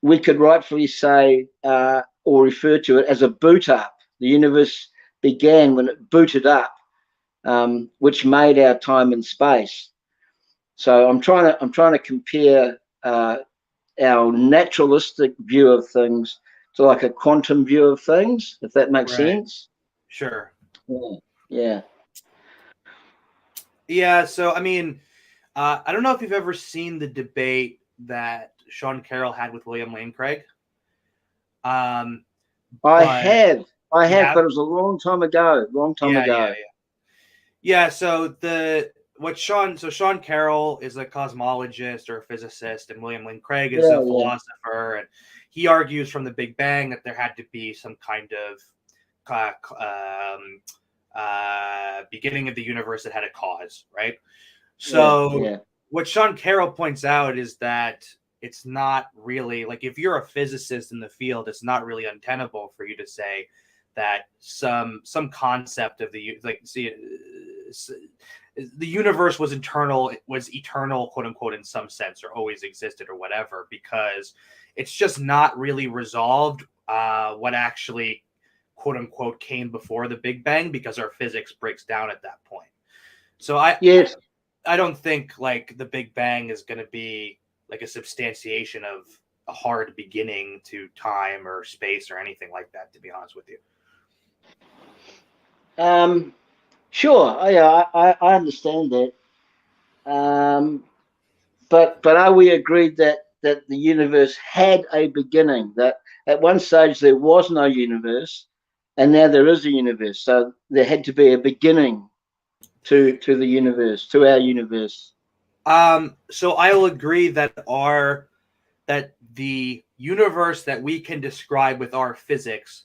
Speaker 3: we could rightfully say or refer to it as a boot up. The universe began when it booted up, which made our time and space. So I'm trying to compare our naturalistic view of things to like a quantum view of things, if that makes sense.
Speaker 2: Sure.
Speaker 3: Yeah.
Speaker 2: Yeah. So, I mean, I don't know if you've ever seen the debate that Sean Carroll had with William Lane Craig.
Speaker 3: I have, but it was a long time ago.
Speaker 2: Yeah. So Sean Carroll is a cosmologist or a physicist, and William Lane Craig is a philosopher, and he argues from the Big Bang that there had to be some kind of beginning of the universe that had a cause, right? So what Sean Carroll points out is that it's not really, like, if you're a physicist in the field, it's not really untenable for you to say that some concept of the universe was eternal, quote unquote, in some sense, or always existed or whatever, because it's just not really resolved what actually, quote unquote, came before the Big Bang, because our physics breaks down at that point. So I don't think like the Big Bang is going to be like a substantiation of a hard beginning to time or space or anything like that, to be honest with you.
Speaker 3: Sure. I understand that. But are we agreed that the universe had a beginning? That at one stage there was no universe, and now there is a universe. So there had to be a beginning to the universe, to our universe.
Speaker 2: So I will agree that the universe that we can describe with our physics,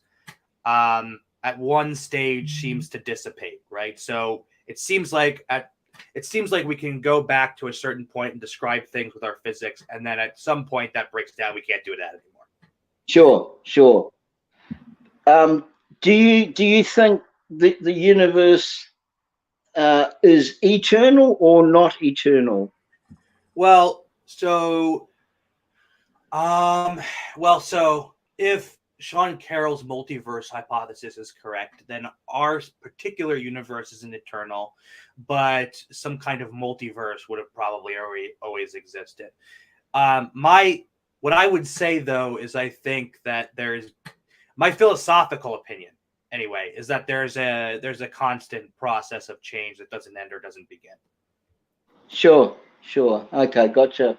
Speaker 2: at one stage seems to dissipate, right? So it seems like we can go back to a certain point and describe things with our physics, and then at some point that breaks down. We can't do that anymore.
Speaker 3: Sure. Do you think the universe is eternal or not eternal?
Speaker 2: So if Sean Carroll's multiverse hypothesis is correct, then our particular universe isn't eternal, but some kind of multiverse would have probably always existed. What I would say, though, is I think that my philosophical opinion, anyway, is that there's a constant process of change that doesn't end or doesn't begin.
Speaker 3: Sure. Okay, gotcha.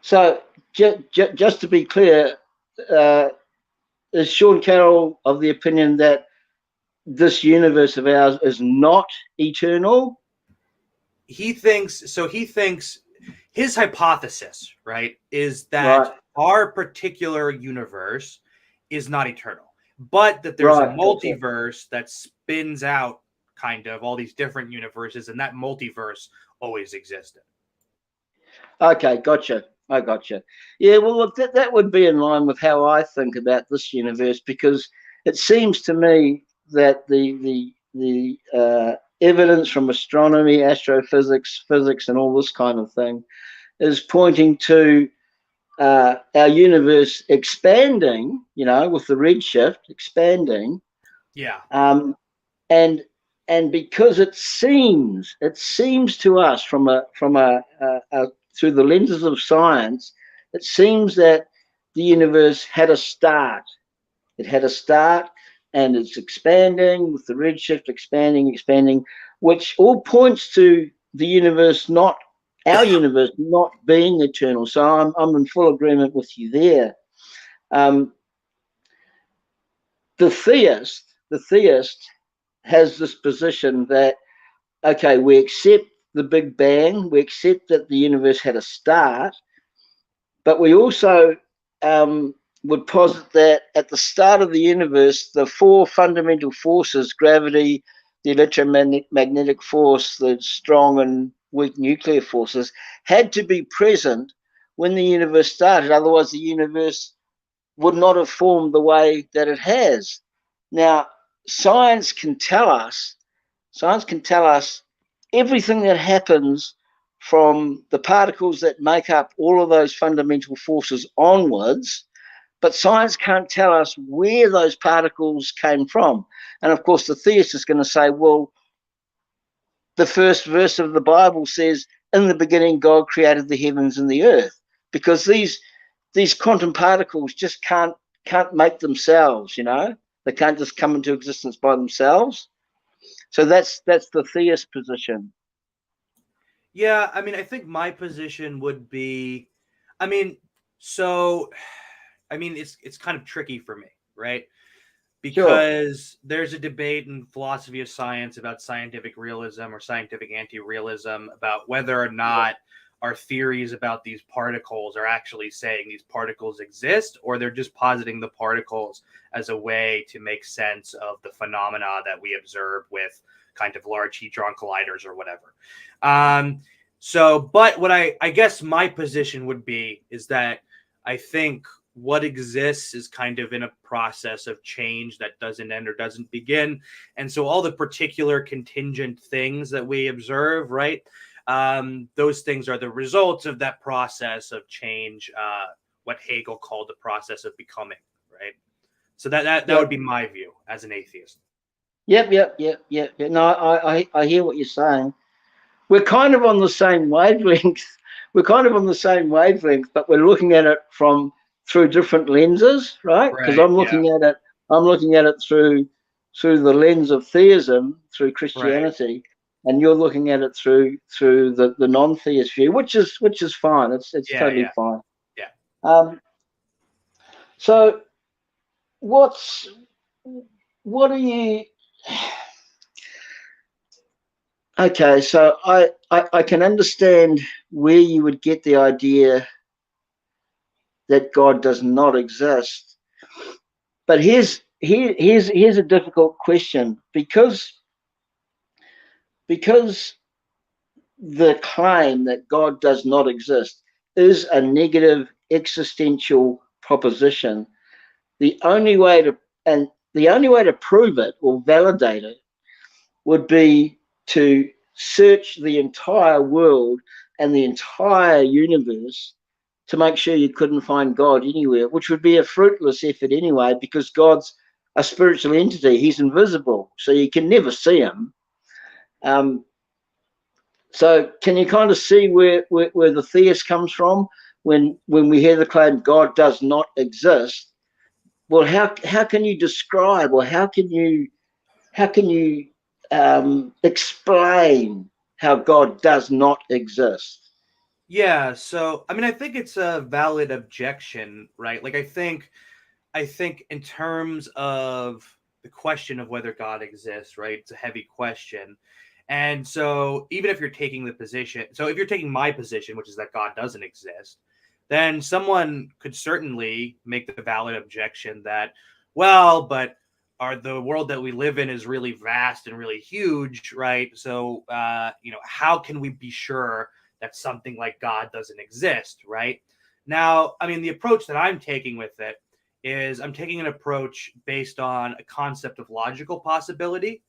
Speaker 3: So just to be clear, is Sean Carroll of the opinion that this universe of ours is not eternal?
Speaker 2: He thinks his hypothesis, right, is that our particular universe is not eternal, but that there's a multiverse that spins out kind of all these different universes, and that multiverse always existed.
Speaker 3: Okay, gotcha. I gotcha. Yeah, well, look, that would be in line with how I think about this universe, because it seems to me that the evidence from astronomy, astrophysics, physics, and all this kind of thing is pointing to our universe expanding, with the redshift expanding.
Speaker 2: Yeah.
Speaker 3: And because it seems to us from a through the lenses of science, it seems that the universe had a start. It had a start, and it's expanding with the redshift expanding, which all points to the universe, our universe, not being eternal. So I'm in full agreement with you there. the theist has this position that, okay, we accept the Big Bang, we accept that the universe had a start, but we also would posit that at the start of the universe, the four fundamental forces, gravity, the electromagnetic force, the strong and weak nuclear forces, had to be present when the universe started. Otherwise, the universe would not have formed the way that it has. Now, science can tell us everything that happens from the particles that make up all of those fundamental forces onwards, but science can't tell us where those particles came from. And of course, the theist is going to say, well, the first verse of the Bible says, in the beginning, God created the heavens and the earth, because these quantum particles just can't make themselves, they can't just come into existence by themselves. So that's the theist position.
Speaker 2: Yeah, I mean, I think my position would be, I mean, so, I mean, it's kind of tricky for me, right? Because there's a debate in philosophy of science about scientific realism or scientific anti-realism, about whether or not our theories about these particles are actually saying these particles exist, or they're just positing the particles as a way to make sense of the phenomena that we observe with kind of large hadron colliders or whatever. But what I guess my position would be is that I think what exists is kind of in a process of change that doesn't end or doesn't begin. And so all the particular contingent things that we observe, right? Those things are the results of that process of change, what Hegel called the process of becoming, right? So that would be my view as an atheist.
Speaker 3: Yep. No, I hear what you're saying. We're kind of on the same wavelength. But we're looking at it through different lenses, right? Because I'm looking at it through the lens of theism, through Christianity, and you're looking at it through the non-theist view, which is fine. It's totally fine.
Speaker 2: Yeah.
Speaker 3: So what are you? Okay, so I can understand where you would get the idea that God does not exist, but here's a difficult question, because the claim that God does not exist is a negative existential proposition. The only way to prove it or validate it would be to search the entire world and the entire universe to make sure you couldn't find God anywhere, which would be a fruitless effort anyway, because God's a spiritual entity. He's invisible, so you can never see him. So can you kind of see where the theist comes from when we hear the claim God does not exist? Well, how can you describe, or how can you explain how God does not exist?
Speaker 2: Yeah, so I mean, I think it's a valid objection, right? Like, I think in terms of the question of whether God exists, right? It's a heavy question. And so even if you're taking if you're taking my position, which is that God doesn't exist, then someone could certainly make the valid objection that, well, but the world that we live in is really vast and really huge, right? So, how can we be sure that something like God doesn't exist, right? Now, I mean, the approach that I'm taking with it is I'm taking an approach based on a concept of logical possibility.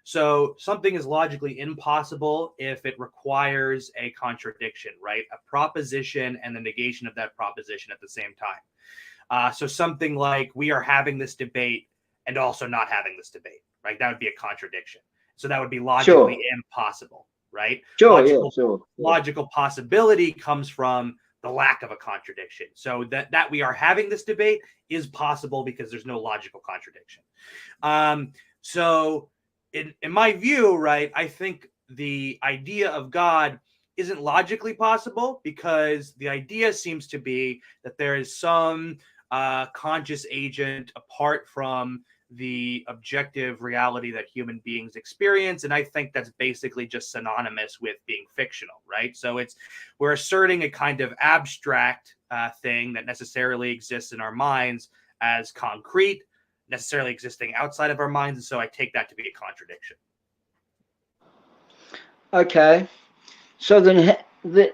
Speaker 2: So something is logically impossible if it requires a contradiction, right? A proposition and the negation of that proposition at the same time. So something like, we are having this debate and also not having this debate, right? That would be a contradiction. So that would be logically impossible, right? Logical possibility comes from the lack of a contradiction. So that we are having this debate is possible because there's no logical contradiction. So in my view, right, I think the idea of God isn't logically possible, because the idea seems to be that there is some conscious agent apart from the objective reality that human beings experience. And I think that's basically just synonymous with being fictional, right? So we're asserting a kind of abstract thing that necessarily exists in our minds as concrete, necessarily existing outside of our minds. And so I take that to be a contradiction.
Speaker 3: Okay. So then,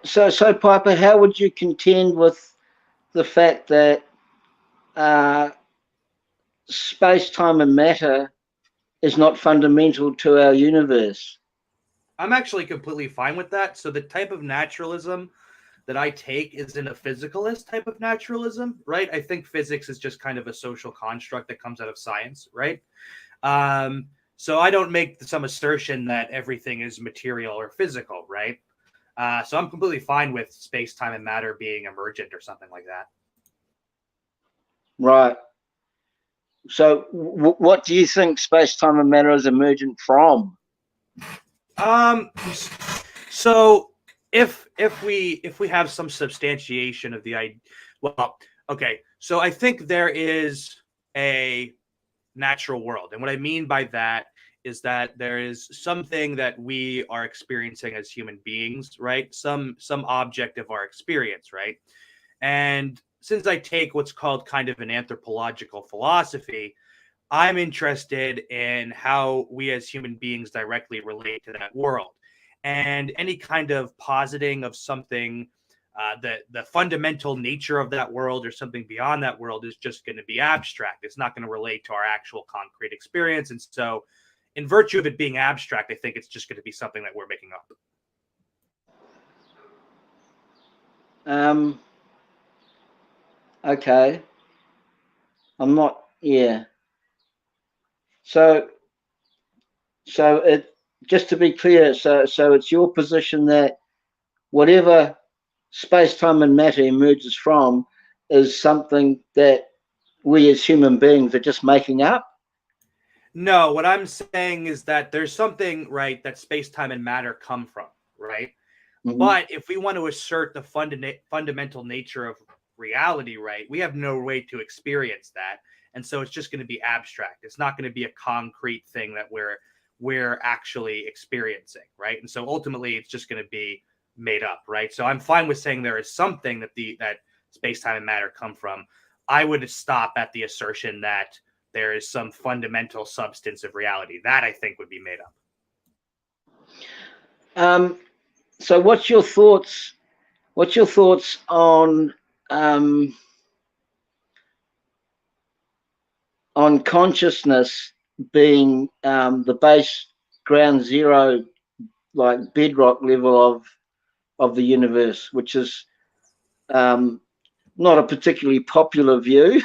Speaker 3: so Piper, how would you contend with the fact that space, time, and matter is not fundamental to our universe?
Speaker 2: I'm actually completely fine with that. So the type of naturalism that I take isn't a physicalist type of naturalism, right? I think physics is just kind of a social construct that comes out of science, right? So I don't make some assertion that everything is material or physical, right? So I'm completely fine with space, time, and matter being emergent or something like that.
Speaker 3: Right. So what do you think space, time, and matter is emergent from?
Speaker 2: So if we have some substantiation of the idea, well, okay. So I think there is a natural world, and what I mean by that is that there is something that we are experiencing as human beings, right? Some object of our experience, right? And since I take what's called kind of an anthropological philosophy, I'm interested in how we as human beings directly relate to that world. And any kind of positing of something, the fundamental nature of that world or something beyond that world is just going to be abstract. It's not going to relate to our actual concrete experience. And so, in virtue of it being abstract, I think it's just going to be something that we're making up.
Speaker 3: Okay. I'm not. Yeah. So it, just to be clear, so it's your position that whatever space, time, and matter emerges from is something that we as human beings are just making up?
Speaker 2: No, what I'm saying is that there's something, right, that space, time, and matter come from, right?
Speaker 3: Mm-hmm.
Speaker 2: But if we want to assert the fundamental nature of reality, right, we have no way to experience that. And so it's just going to be abstract. It's not going to be a concrete thing that we're actually experiencing, right? And so ultimately it's just going to be made up, right? So I'm fine with saying there is something that space, time, and matter come from. I would stop at the assertion that there is some fundamental substance of reality. That I think would be made
Speaker 3: up. So what's your thoughts on consciousness being the base ground zero, like bedrock level of the universe, which is not a particularly popular view.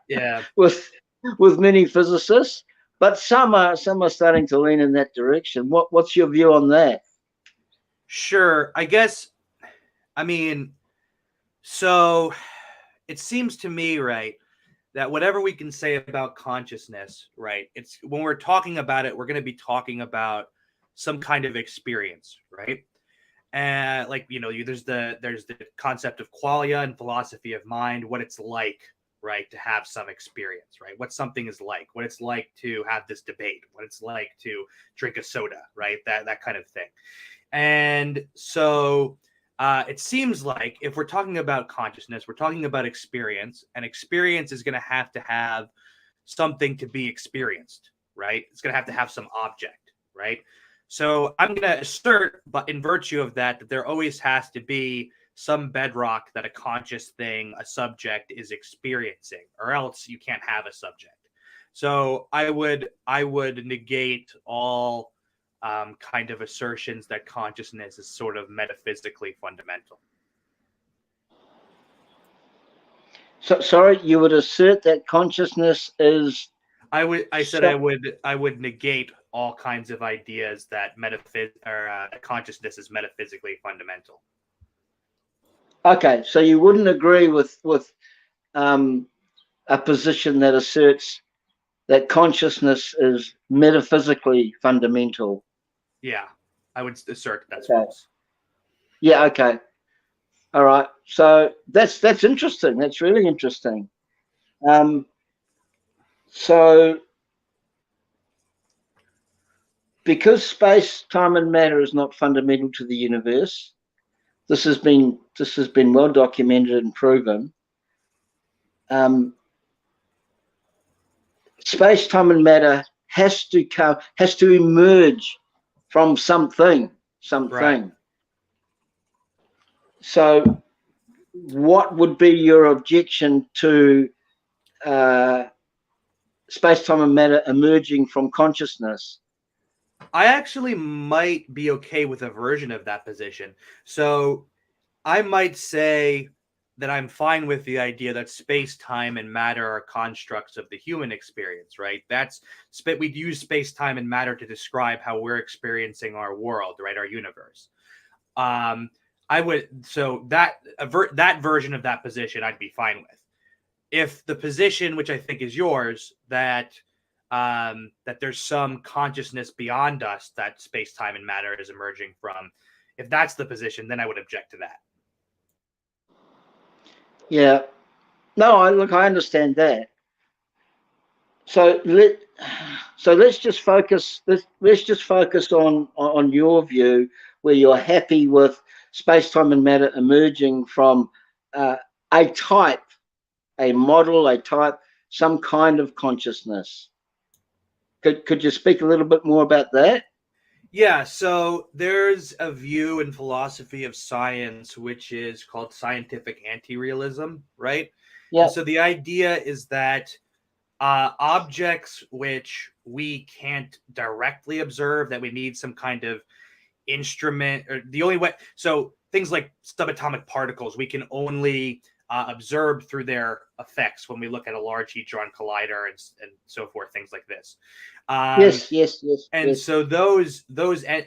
Speaker 2: Yeah.
Speaker 3: with many physicists, but some are starting to lean in that direction. What's your view on that?
Speaker 2: Sure. I guess, I mean, so it seems to me, right, that whatever we can say about consciousness, right, it's when we're talking about it, we're going to be talking about some kind of experience, right? And like, there's the concept of qualia and philosophy of mind, what it's like, right, to have some experience, right? What something is like, what it's like to have this debate, what it's like to drink a soda, right? That kind of thing. And so it seems like if we're talking about consciousness, we're talking about experience, and experience is going to have something to be experienced, right? It's going to have some object, right? So I'm going to assert, but in virtue of that there always has to be some bedrock that a conscious thing, a subject, is experiencing, or else you can't have a subject. So I would negate all kind of assertions that consciousness is sort of metaphysically fundamental.
Speaker 3: So sorry, you would assert that consciousness is.
Speaker 2: I would negate all kinds of ideas that consciousness is metaphysically fundamental.
Speaker 3: Okay, so you wouldn't agree with a position that asserts that consciousness is metaphysically fundamental.
Speaker 2: Yeah, I would assert that's false.
Speaker 3: Yeah, okay. All right. So that's interesting. That's really interesting. So, because space, time, and matter is not fundamental to the universe, this has been well documented and proven. Space, time, and matter has to emerge from something.
Speaker 2: Right.
Speaker 3: So, what would be your objection to space, time, and matter emerging from consciousness?
Speaker 2: I actually might be okay with a version of that position. So I might say that I'm fine with the idea that space, time, and matter are constructs of the human experience, right? We'd use space, time, and matter to describe how we're experiencing our world, right? Our universe. That version of that position I'd be fine with. If the position, which I think is yours, that there's some consciousness beyond us that space, time, and matter is emerging from, if that's the position, then I would object to that.
Speaker 3: Yeah. No, I understand that. So let's just focus. Let's just focus on your view, where you're happy with space, time, and matter emerging from a type, a model, a type, some kind of consciousness. Could you speak a little bit more about that?
Speaker 2: Yeah, so there's a view in philosophy of science which is called scientific anti-realism, right?
Speaker 3: Yeah.
Speaker 2: And so the idea is that objects which we can't directly observe, that we need some kind of instrument, or the only way, so things like subatomic particles, we can only observe through their effects when we look at a large hadron collider and so forth, things like this.
Speaker 3: Yes.
Speaker 2: And so those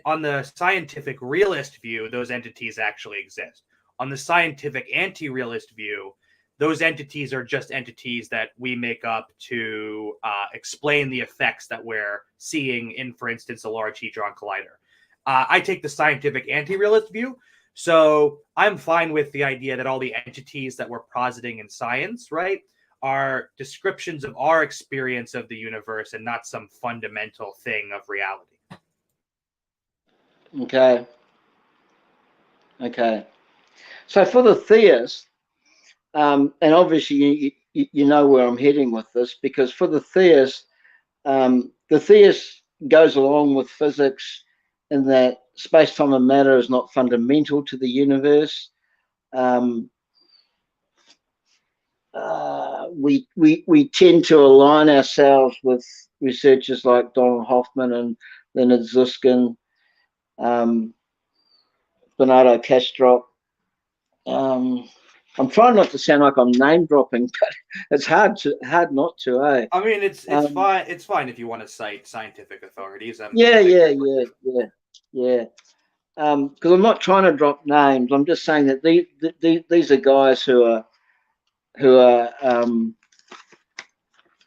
Speaker 2: on the scientific realist view, those entities actually exist. On the scientific anti-realist view, those entities are just entities that we make up to explain the effects that we're seeing in, for instance, a large hadron collider. I take the scientific anti-realist view. So I'm fine with the idea that all the entities that we're positing in science, right, are descriptions of our experience of the universe and not some fundamental thing of reality.
Speaker 3: Okay. So for the theist, and obviously you know where I'm heading with this, because for the theist goes along with physics in that space, time, and matter is not fundamental to the universe. We tend to align ourselves with researchers like Donald Hoffman and Leonard Susskind, Bernardo Kastrup. I'm trying not to sound like I'm name dropping, but it's hard not to.
Speaker 2: I mean, it's fine. It's fine if you want to cite scientific authorities.
Speaker 3: Yeah. Because I'm not trying to drop names. I'm just saying that these are guys who are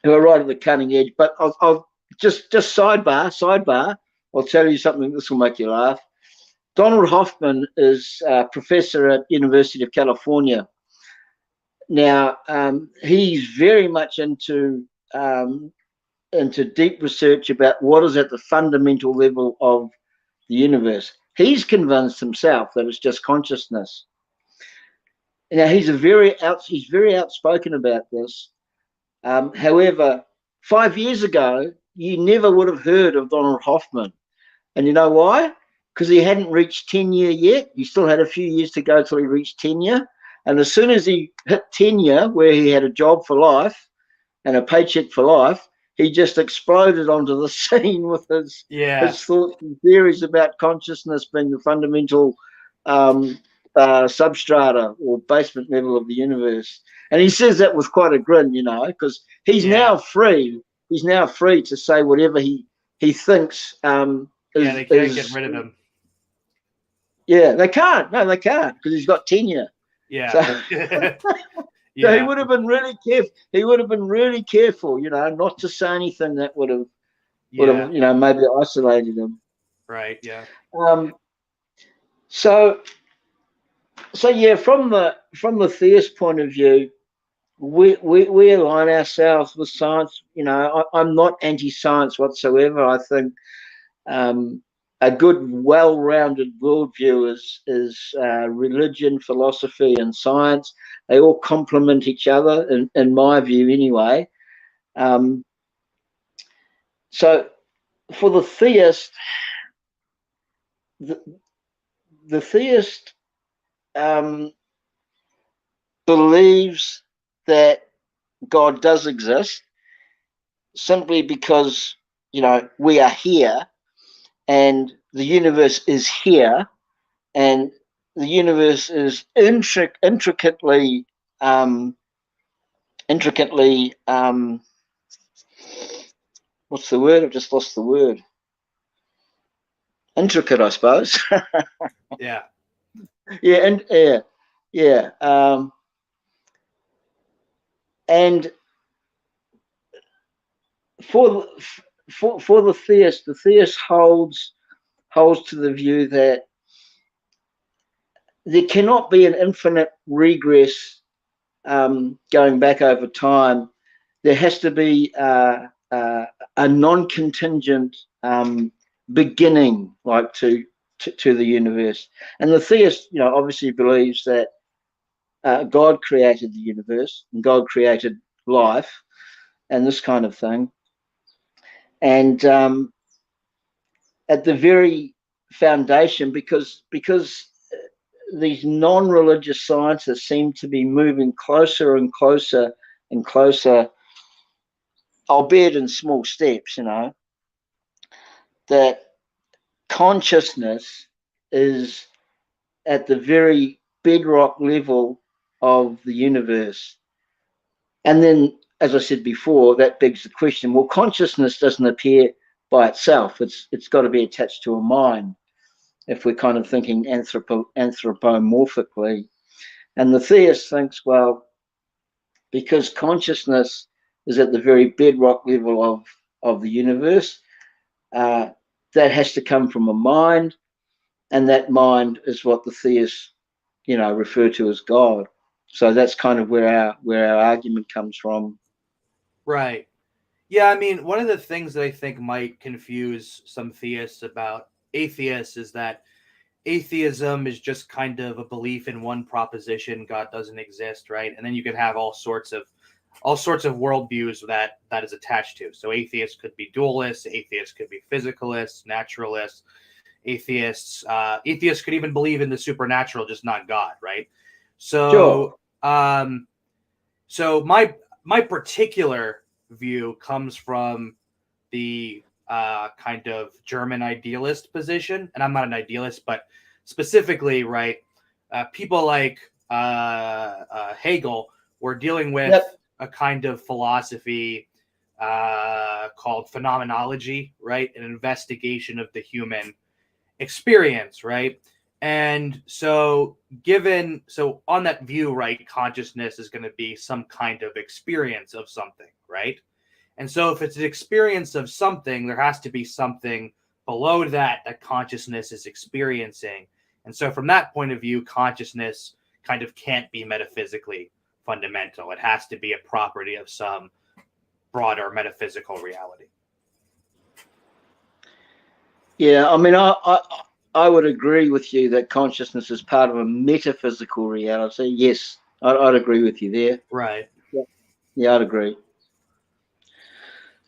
Speaker 3: right at the cutting edge. But I'll just sidebar. I'll tell you something. This will make you laugh. Donald Hoffman is a professor at University of California. Now, he's very much into deep research about what is at the fundamental level of the universe. He's convinced himself that it's just consciousness. Now, he's very outspoken about this. However, 5 years ago, you never would have heard of Donald Hoffman. And you know why? Because he hadn't reached tenure yet. He still had a few years to go till he reached tenure. And as soon as he hit tenure, where he had a job for life and a paycheck for life, he just exploded onto the scene with his thoughts and theories about consciousness being the fundamental substrata or basement level of the universe. And he says that with quite a grin, because he's now free. He's now free to say whatever he thinks.
Speaker 2: They can't get rid of him.
Speaker 3: Yeah, they can't. No, they can't, because he's got tenure.
Speaker 2: Yeah.
Speaker 3: So, so he would have been really careful. He would have been really careful, not to say anything that would have, maybe isolated him.
Speaker 2: Right. Yeah.
Speaker 3: So yeah, from the theist point of view, we align ourselves with science. You know, I'm not anti-science whatsoever. I think a good, well-rounded worldview is religion, philosophy, and science. They all complement each other, in my view, anyway. So, for the theist, the theist believes that God does exist simply because, you know, we are here and the universe is here, and the universe is intricately what's the word? I've just lost the word. Intricate, I suppose.
Speaker 2: Yeah.
Speaker 3: Yeah, and yeah. And for the theist holds to the view that there cannot be an infinite regress going back over time. There has to be a non-contingent beginning, like to the universe. And the theist, you know, obviously believes that God created the universe and God created life and this kind of thing. And at the very foundation, because these non-religious scientists seem to be moving closer and closer and closer, albeit in small steps, you know, that consciousness is at the very bedrock level of the universe. And then, as I said before, that begs the question, well, consciousness doesn't appear by itself. It's got to be attached to a mind, if we're kind of thinking anthropomorphically. And the theist thinks, well, because consciousness is at the very bedrock level of the universe, that has to come from a mind, and that mind is what the theists, you know, refer to as God. So that's kind of where our argument comes from.
Speaker 2: Right. Yeah, I mean, one of the things that I think might confuse some theists about atheists is that atheism is just kind of a belief in one proposition: God doesn't exist, right? And then you can have all sorts of worldviews that is attached to. So atheists could be dualists, atheists could be physicalists, naturalists, atheists could even believe in the supernatural, just not God, right? So
Speaker 3: Sure.
Speaker 2: So my particular view comes from the kind of German idealist position, and I'm not an idealist, but specifically, right, people like Hegel were dealing with a kind of philosophy called phenomenology, right, an investigation of the human experience, right? And so on that view, right, consciousness is going to be some kind of experience of something, right? And so if it's an experience of something, there has to be something below that consciousness is experiencing. And so from that point of view, consciousness kind of can't be metaphysically fundamental. It has to be a property of some broader metaphysical reality.
Speaker 3: Yeah, I mean, I would agree with you that consciousness is part of a metaphysical reality. Yes, I'd agree with you there.
Speaker 2: Right.
Speaker 3: Yeah, I'd agree.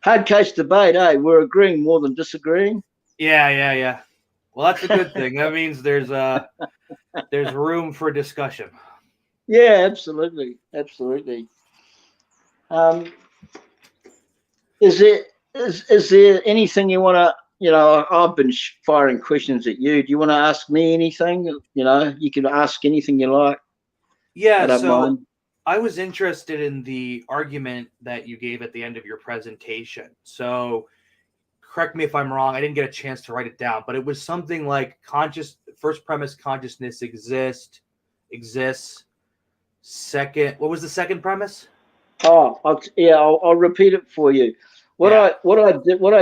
Speaker 3: Hard case debate, eh? We're agreeing more than disagreeing.
Speaker 2: Yeah. Well, that's a good thing. That means there's room for discussion.
Speaker 3: Yeah, absolutely. Is there anything you want to, you know, I've been firing questions at you. Do you want to ask me anything? You know, you can ask anything you like.
Speaker 2: Yeah,
Speaker 3: I don't mind.
Speaker 2: I was interested in the argument that you gave at the end of your presentation. So correct me if I'm wrong. I didn't get a chance to write it down, but it was something like first premise, consciousness exists. Second, what was the second premise?
Speaker 3: Oh, I'll repeat it for you. What I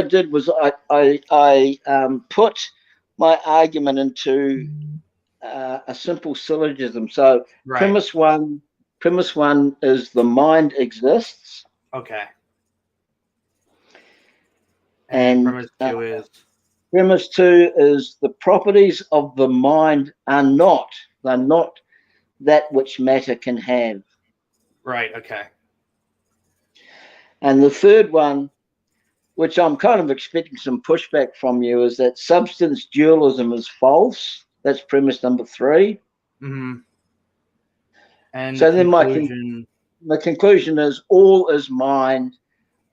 Speaker 3: did was I put my argument into a simple syllogism. So premise one Premise 1 is the mind exists.
Speaker 2: Okay.
Speaker 3: And
Speaker 2: premise 2 is?
Speaker 3: Premise 2 is the properties of the mind are not. They're not that which matter can have.
Speaker 2: Right, okay.
Speaker 3: And the third one, which I'm kind of expecting some pushback from you, is that substance dualism is false. That's premise number 3.
Speaker 2: Mm-hmm. And
Speaker 3: So
Speaker 2: the
Speaker 3: then
Speaker 2: conclusion...
Speaker 3: my conclusion is all is mind,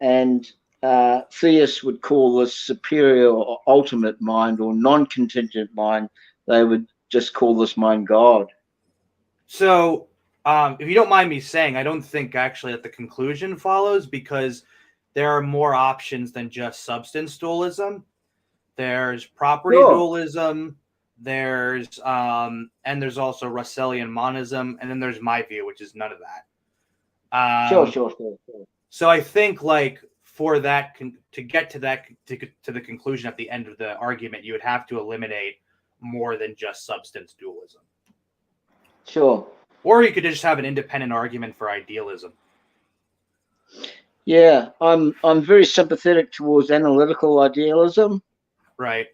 Speaker 3: and theists would call this superior or ultimate mind or non-contingent mind. They would just call this mind God.
Speaker 2: So, if you don't mind me saying, I don't think actually that the conclusion follows, because there are more options than just substance dualism. There's property dualism. There's and there's also Russellian monism, and then there's my view, which is none of that.
Speaker 3: Sure.
Speaker 2: So I think, like, for that to get to that to the conclusion at the end of the argument, you would have to eliminate more than just substance dualism.
Speaker 3: Sure.
Speaker 2: Or you could just have an independent argument for idealism.
Speaker 3: Yeah, I'm very sympathetic towards analytical idealism.
Speaker 2: Right.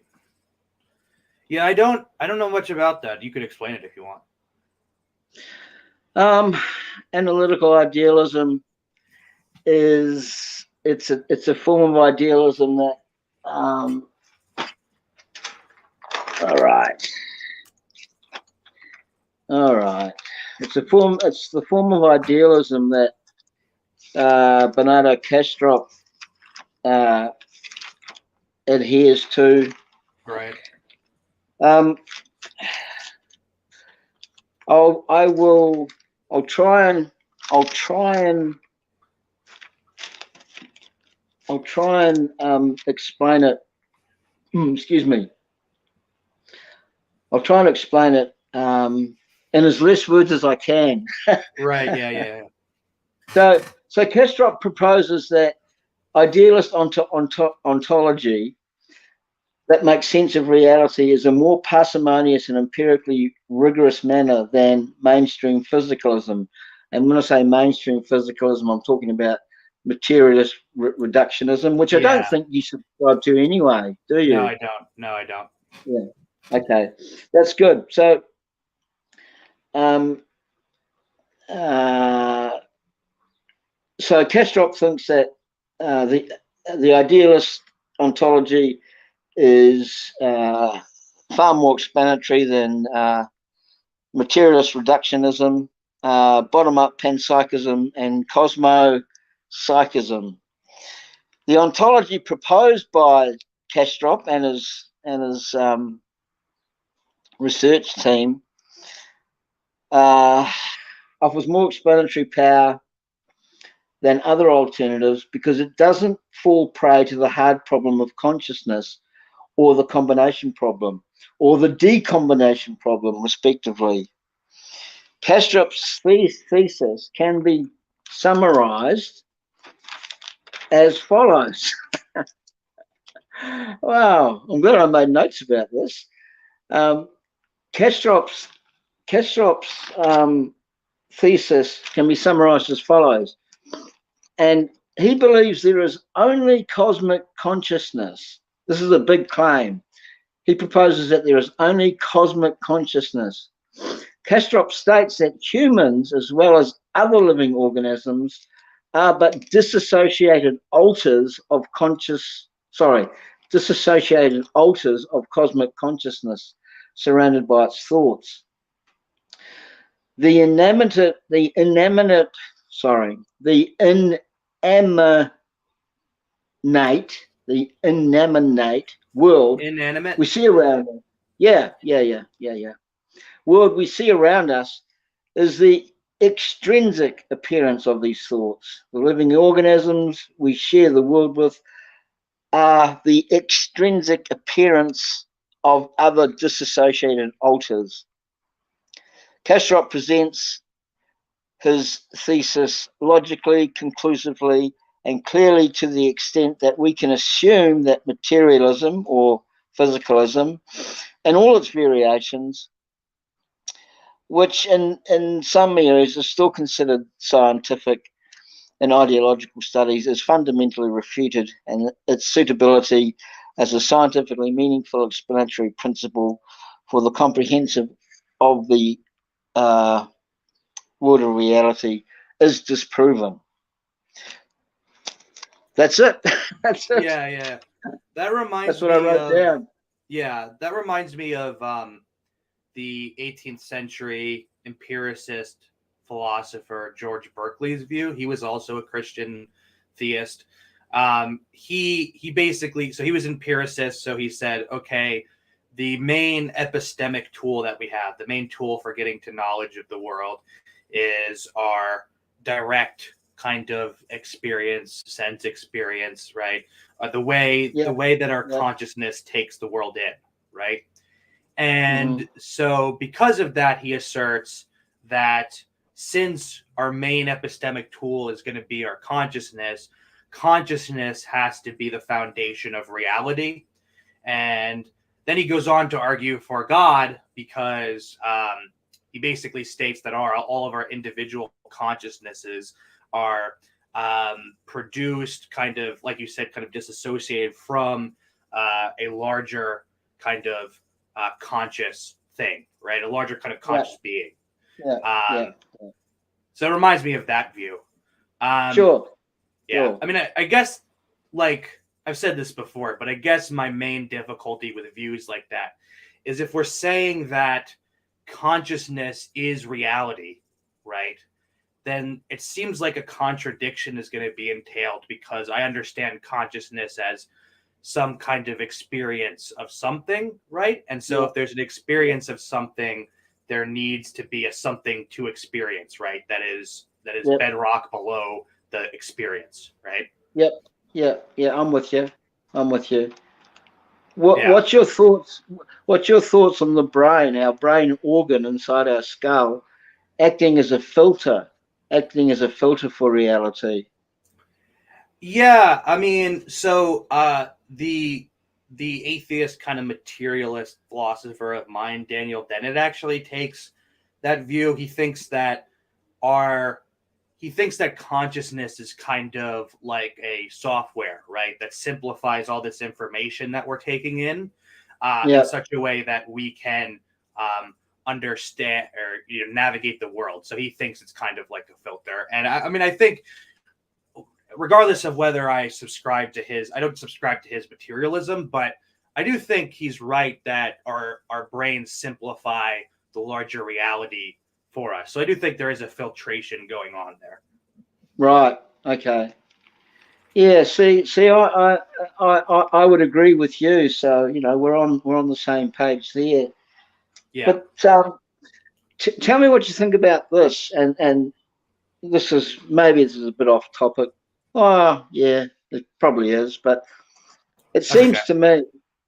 Speaker 2: Yeah, I don't know much about that. You could explain it if you want.
Speaker 3: Analytical idealism is it's a form of idealism that all right. It's the form of idealism that Bernardo Kastrup adheres to.
Speaker 2: Right.
Speaker 3: I'll try and explain it. Excuse me. I'll try and explain it in as less words as I can.
Speaker 2: Right. Yeah.
Speaker 3: So Kastrup proposes that idealist ontology that makes sense of reality is a more parsimonious and empirically rigorous manner than mainstream physicalism. And when I say mainstream physicalism, I'm talking about materialist reductionism, which I don't think you subscribe to anyway, do you?
Speaker 2: No, I don't.
Speaker 3: Yeah. Okay, that's good. So, so Kastrup thinks that the idealist ontology is far more explanatory than materialist reductionism, bottom-up panpsychism, and cosmopsychism. The ontology proposed by Kastrup and his research team offers more explanatory power than other alternatives because it doesn't fall prey to the hard problem of consciousness or the combination problem or the decombination problem, respectively. Kastrup's thesis can be summarized as follows. Wow, I'm glad I made notes about this. Kastrup's thesis can be summarized as follows. And he believes there is only cosmic consciousness. This is a big claim. He proposes that there is only cosmic consciousness. Kastrup states that humans, as well as other living organisms, are but dissociated alters of cosmic consciousness surrounded by its thoughts. The inanimate world we see around us. Yeah. World we see around us is the extrinsic appearance of these thoughts. The living organisms we share the world with are the extrinsic appearance of other dissociated alters. Kastrup presents his thesis logically, conclusively, and clearly to the extent that we can assume that materialism or physicalism and all its variations which in some areas is still considered scientific in ideological studies, is fundamentally refuted, and its suitability as a scientifically meaningful explanatory principle for the comprehensive of the world of reality is disproven. That's it. That's it.
Speaker 2: Yeah. That reminds
Speaker 3: That's what I
Speaker 2: me
Speaker 3: wrote
Speaker 2: of
Speaker 3: down.
Speaker 2: that reminds me of the 18th century empiricist philosopher George Berkeley's view. He was also a Christian theist. He basically, so he was empiricist. So he said, okay, the main epistemic tool that we have, the main tool for getting to knowledge of the world, is our direct kind of experience, sense experience, right? The way that our consciousness takes the world in, right? And so because of that, he asserts that since our main epistemic tool is going to be our consciousness has to be the foundation of reality. And then he goes on to argue for God, because he basically states that all of our individual consciousnesses are produced kind of, like you said, kind of disassociated from a larger kind of conscious thing, right? A larger kind of conscious being. So it reminds me of that view.
Speaker 3: Sure.
Speaker 2: Yeah. Sure. I mean, I guess, like I've said this before, but I guess my main difficulty with views like that is if we're saying that consciousness is reality, right? Then it seems like a contradiction is going to be entailed, because I understand consciousness as some kind of experience of something, right? And so if there's an experience of something, there needs to be a something to experience, right? That is bedrock below the experience, right?
Speaker 3: Yeah. I'm with you. What's your thoughts? What's your thoughts on the brain, our brain organ inside our skull, acting as a filter for reality?
Speaker 2: Yeah, I mean, so the atheist kind of materialist philosopher of mine, Daniel Dennett, actually takes that view. He thinks that consciousness is kind of like a software, right? That simplifies all this information that we're taking in such a way that we can understand or navigate the world. So he thinks it's kind of like a filter. And I mean, I think, regardless of whether I don't subscribe to his materialism, but I do think he's right that our brains simplify the larger reality for us. So I do think there is a filtration going on there.
Speaker 3: Right. Okay. Yeah. See, I would agree with you. So we're on the same page there.
Speaker 2: Yeah.
Speaker 3: But tell me what you think about this, and this is a bit off topic. Oh, yeah, it probably is, but it seems to me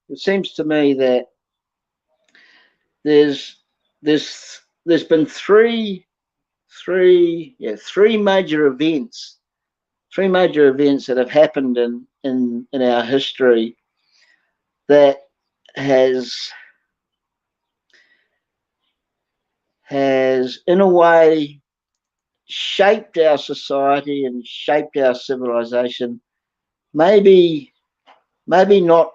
Speaker 3: that there's been three major events that have happened in our history that has in a way shaped our society and shaped our civilization, maybe not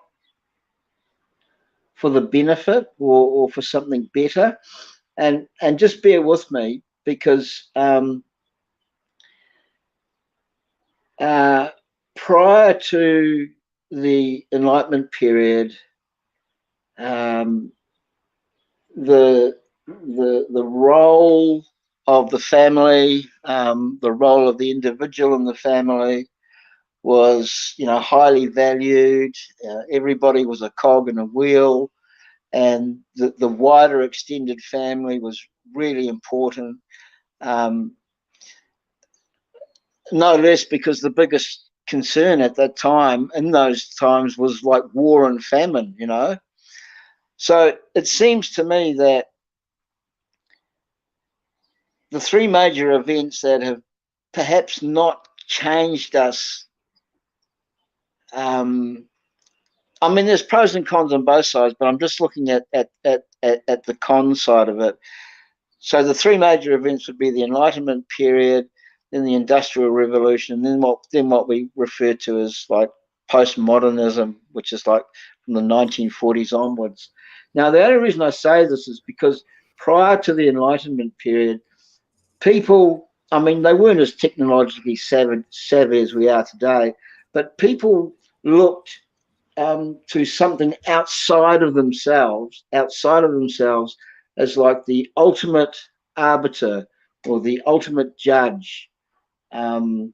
Speaker 3: for the benefit or for something better. And just bear with me, because prior to the Enlightenment period, the role of the family, the role of the individual in the family was, highly valued. Everybody was a cog in a wheel, and the wider extended family was really important. No less because the biggest concern at that time, in those times, was like war and famine. So it seems to me that the three major events that have perhaps not changed us. I mean, there's pros and cons on both sides, but I'm just looking at the con side of it. So the three major events would be the Enlightenment period, then the Industrial Revolution, then what we refer to as like postmodernism, which is like from the 1940s onwards. Now, the only reason I say this is because prior to the Enlightenment period, people, I mean, they weren't as technologically savvy as we are today, but people looked to something outside of themselves, as like the ultimate arbiter or the ultimate judge. And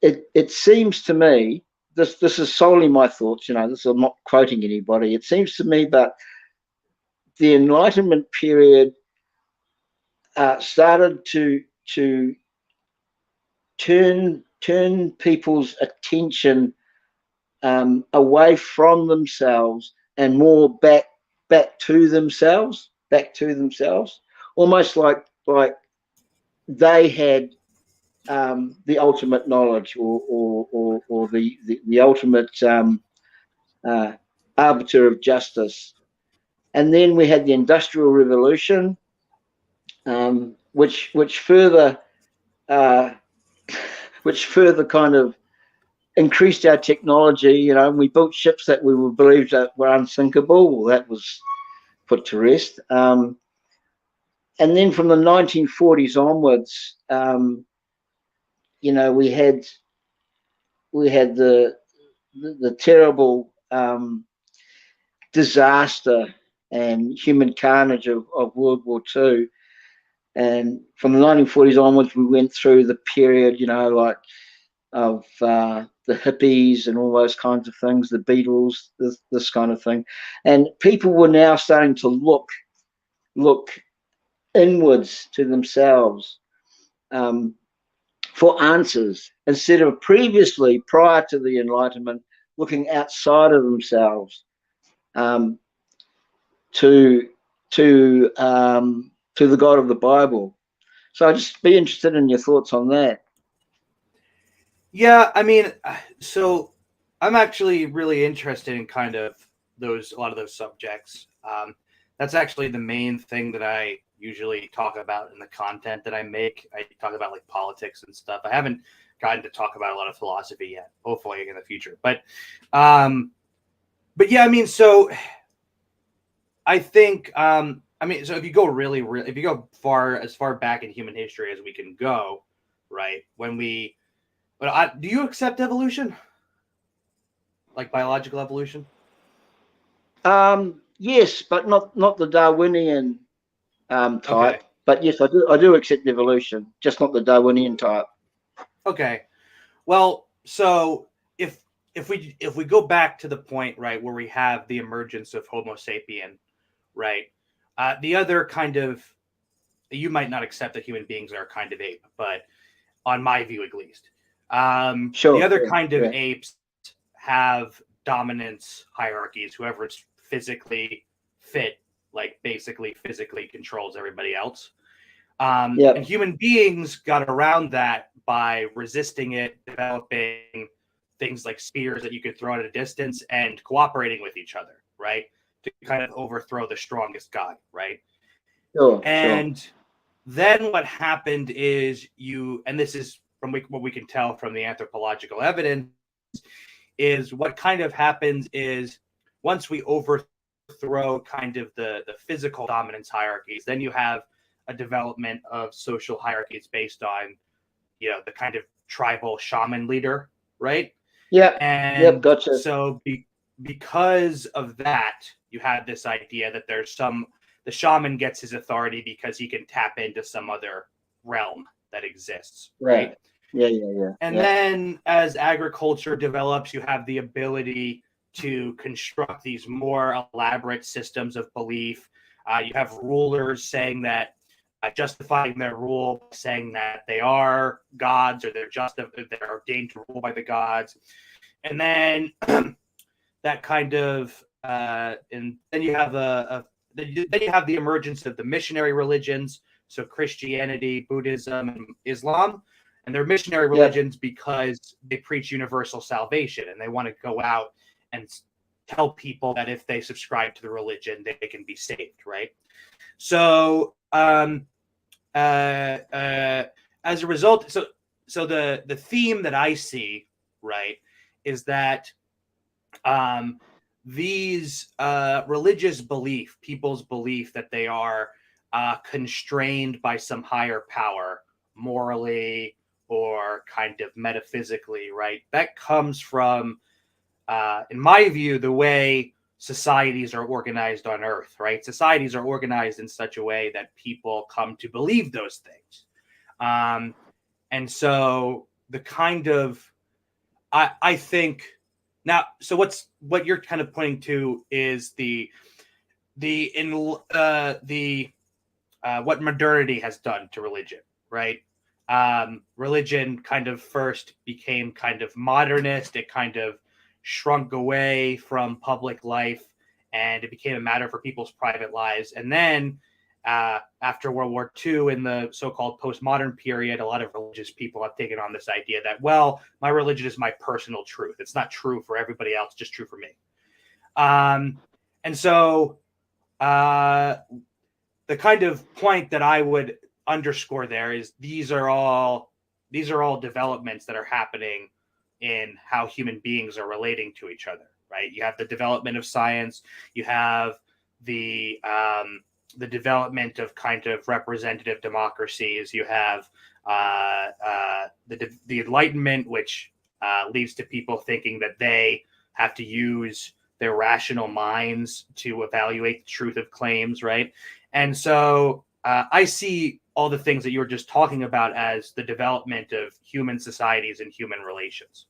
Speaker 3: it seems to me, this is solely my thoughts, this, I'm not quoting anybody. It seems to me that the Enlightenment period started to turn people's attention away from themselves and more back to themselves, almost like they had the ultimate knowledge or the ultimate arbiter of justice. And then we had the Industrial Revolution, which further kind of increased our technology, and we built ships that we believed that were unsinkable. Well, that was put to rest. And then from the 1940s onwards, we had the terrible disaster and human carnage of World War II. And from the 1940s onwards, we went through the period, of the hippies and all those kinds of things, the Beatles, this kind of thing. And people were now starting to look inwards to themselves for answers, instead of previously, prior to the Enlightenment, looking outside of themselves to the God of the Bible. So I'd just be interested in your thoughts on that.
Speaker 2: Yeah, I mean, so I'm actually really interested in kind of a lot of those subjects. That's actually the main thing that I usually talk about in the content that I make. I talk about like politics and stuff. I haven't gotten to talk about a lot of philosophy yet, hopefully in the future. But yeah, I mean, so I think, so if you go if you go as far back in human history as we can go, right? Do you accept evolution? Like biological evolution?
Speaker 3: Yes, but not the Darwinian type.
Speaker 2: Okay.
Speaker 3: But yes, I do accept evolution, just not the Darwinian type.
Speaker 2: Okay. Well, so if we go back to the point, right, where we have the emergence of Homo sapien, right? The other kind of, you might not accept that human beings are a kind of ape, but on my view at least.
Speaker 3: Sure,
Speaker 2: the other kind of apes have dominance hierarchies. Whoever's physically fit, like basically physically controls everybody else. And human beings got around that by resisting it, developing things like spears that you could throw at a distance and cooperating with each other, right? To kind of overthrow the strongest guy, right? And then what happened is and this is from what we can tell from the anthropological evidence, is what kind of happens is once we overthrow kind of the physical dominance hierarchies, then you have a development of social hierarchies based on, the kind of tribal shaman leader, right?
Speaker 3: Yeah.
Speaker 2: And
Speaker 3: gotcha.
Speaker 2: So because of that, you have this idea that the shaman gets his authority because he can tap into some other realm that exists, right?
Speaker 3: Yeah.
Speaker 2: And then as agriculture develops, you have the ability to construct these more elaborate systems of belief. You have rulers saying that, justifying their rule, saying that they are gods or they're ordained to rule by the gods. And then that kind of, and then you have then you have the emergence of the missionary religions, so Christianity, Buddhism, and Islam. And they're missionary religions because they preach universal salvation and they want to go out and tell people that if they subscribe to the religion, they can be saved, right? So as a result, so the theme that I see, right, is that these religious belief, people's belief that they are constrained by some higher power, morally or kind of metaphysically, right? That comes from, in my view, the way societies are organized on Earth, right? Societies are organized in such a way that people come to believe those things. And so the kind of, I think now, so what you're kind of pointing to is what modernity has done to religion, right? Religion kind of first became kind of modernist. It kind of shrunk away from public life, and it became a matter for people's private lives. And then after World War II, in the so-called postmodern period, a lot of religious people have taken on this idea that, well, my religion is my personal truth. It's not true for everybody else, just true for me. And so the kind of point that I would underscore there is these are all developments that are happening in how human beings are relating to each other, right? You have the development of science, you have the development of kind of representative democracies, you have the Enlightenment, which leads to people thinking that they have to use their rational minds to evaluate the truth of claims, right? And so I see all the things that you were just talking about as the development of human societies and human relations.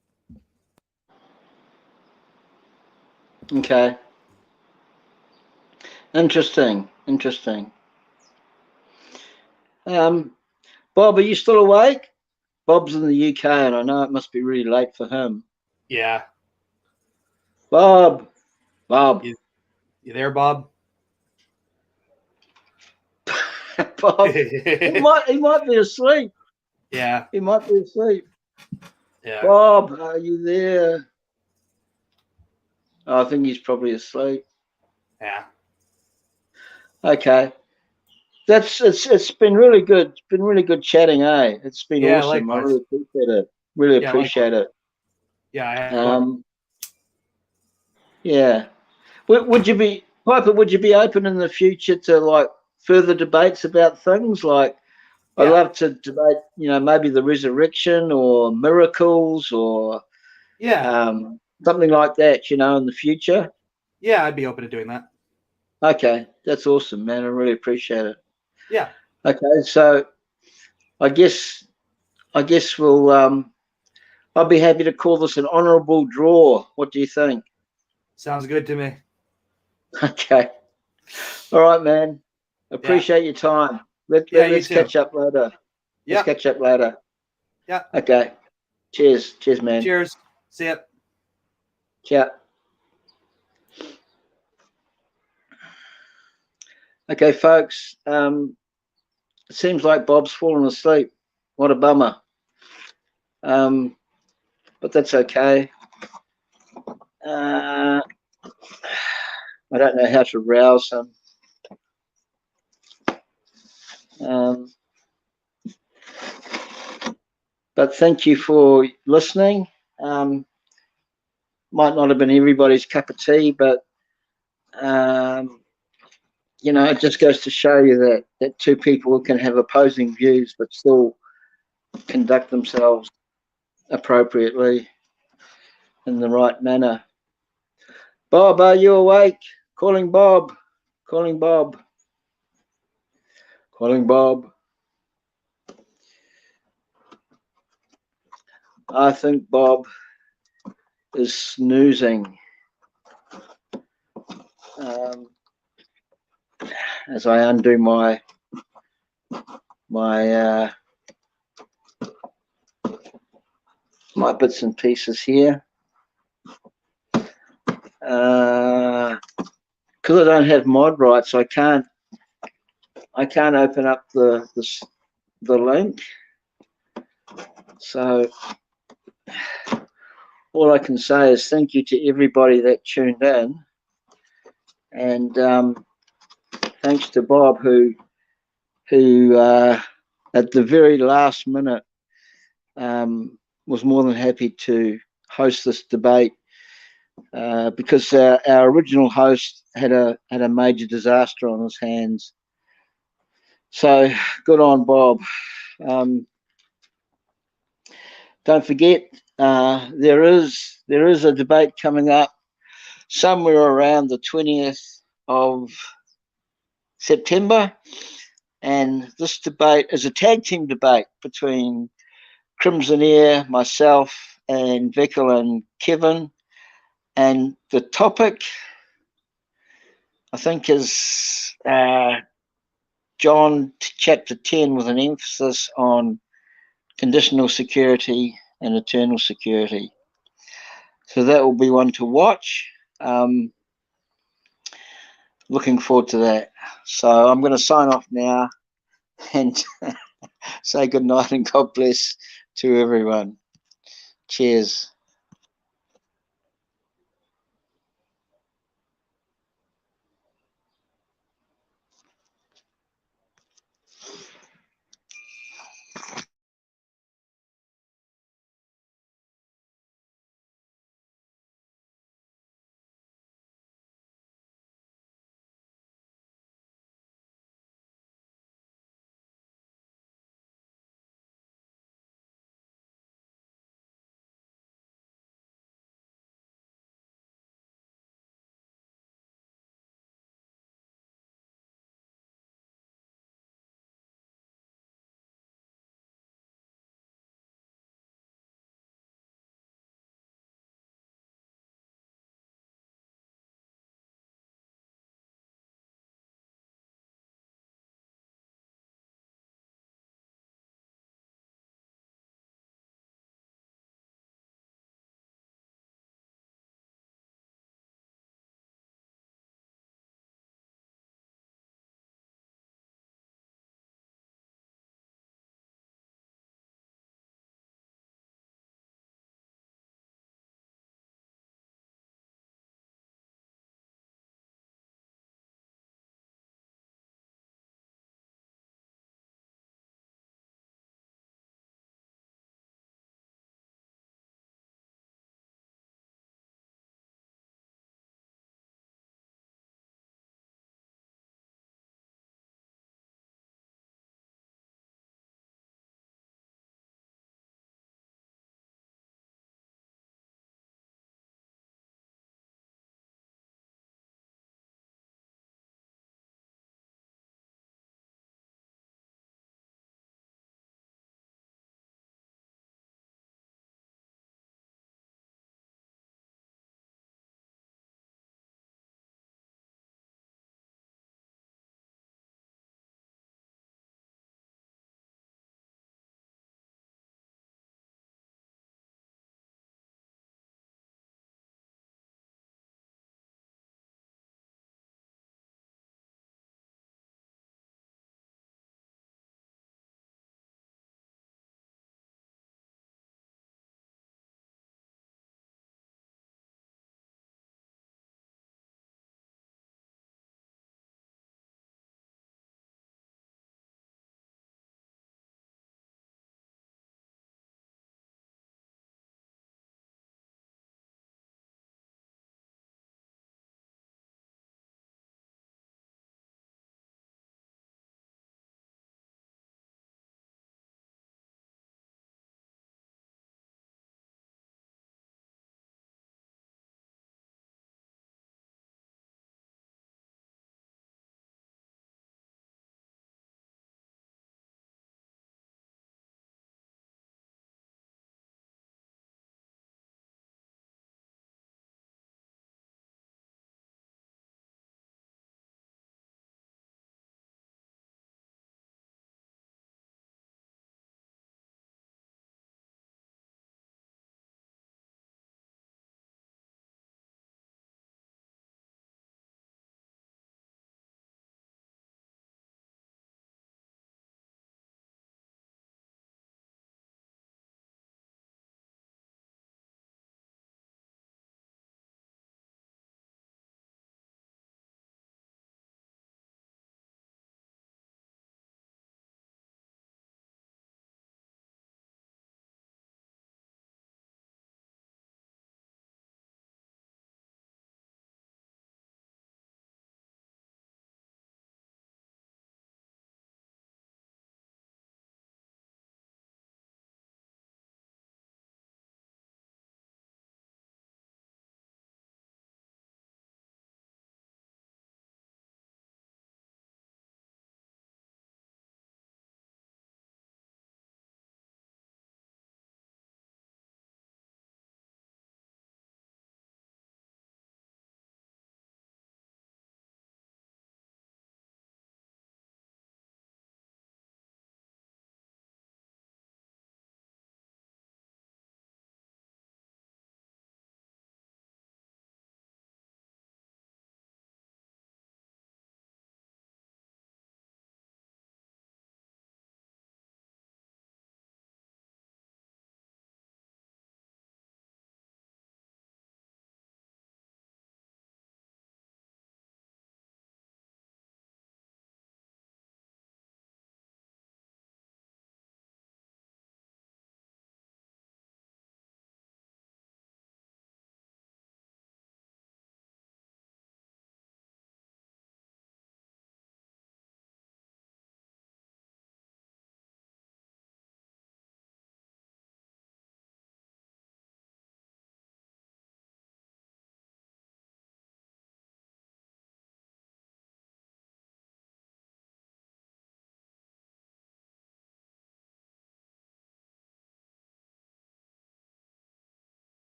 Speaker 3: Okay. Interesting. Bob, are you still awake? Bob's in the UK, and I know it must be really late for him.
Speaker 2: Yeah.
Speaker 3: Bob.
Speaker 2: You there, Bob?
Speaker 3: Bob. he might be asleep.
Speaker 2: Yeah.
Speaker 3: He might be asleep.
Speaker 2: Yeah.
Speaker 3: Bob, are you there? Oh, I think he's probably asleep.
Speaker 2: Yeah.
Speaker 3: Okay. It's been really good. It's been really good chatting, eh? It's been awesome.
Speaker 2: Likewise.
Speaker 3: I really appreciate it. Really appreciate it.
Speaker 2: Yeah.
Speaker 3: Yeah. Would you be, Piper, would you be open in the future to like further debates about things like, I'd love to debate, maybe the resurrection or miracles or something like that, in the future?
Speaker 2: Yeah, I'd be open to doing that.
Speaker 3: Okay, that's awesome, man. I really appreciate it.
Speaker 2: Yeah.
Speaker 3: Okay, so I guess we'll I'll be happy to call this an honourable draw. What do you think?
Speaker 2: Sounds good to me.
Speaker 3: Okay. All right, man. Appreciate your time. Let's catch up later.
Speaker 2: Yeah.
Speaker 3: Let's catch up later.
Speaker 2: Yeah.
Speaker 3: Okay. Cheers, man.
Speaker 2: Cheers. See ya.
Speaker 3: Ciao. Okay, folks. It seems like Bob's fallen asleep. What a bummer. But that's okay. I don't know how to rouse him. But thank you for listening. Might not have been everybody's cup of tea, but it just goes to show you that two people can have opposing views but still conduct themselves appropriately in the right manner. Bob, are you awake? Calling Bob. I think Bob is snoozing. As I undo my bits and pieces here. Because I don't have mod rights, I can't open up the link. So all I can say is thank you to everybody that tuned in, and thanks to Bob who at the very last minute was more than happy to host this debate because our original host had a major disaster on his hands. So good on Bob. Don't forget, there is a debate coming up somewhere around the 20th of September, and this debate is a tag team debate between Crimson Air, myself, and Vikkel and Kevin. And the topic, I think, is John chapter 10 with an emphasis on conditional security and eternal security. So that will be one to watch. Looking forward to that. So I'm going to sign off now and say good night and God bless to everyone. Cheers.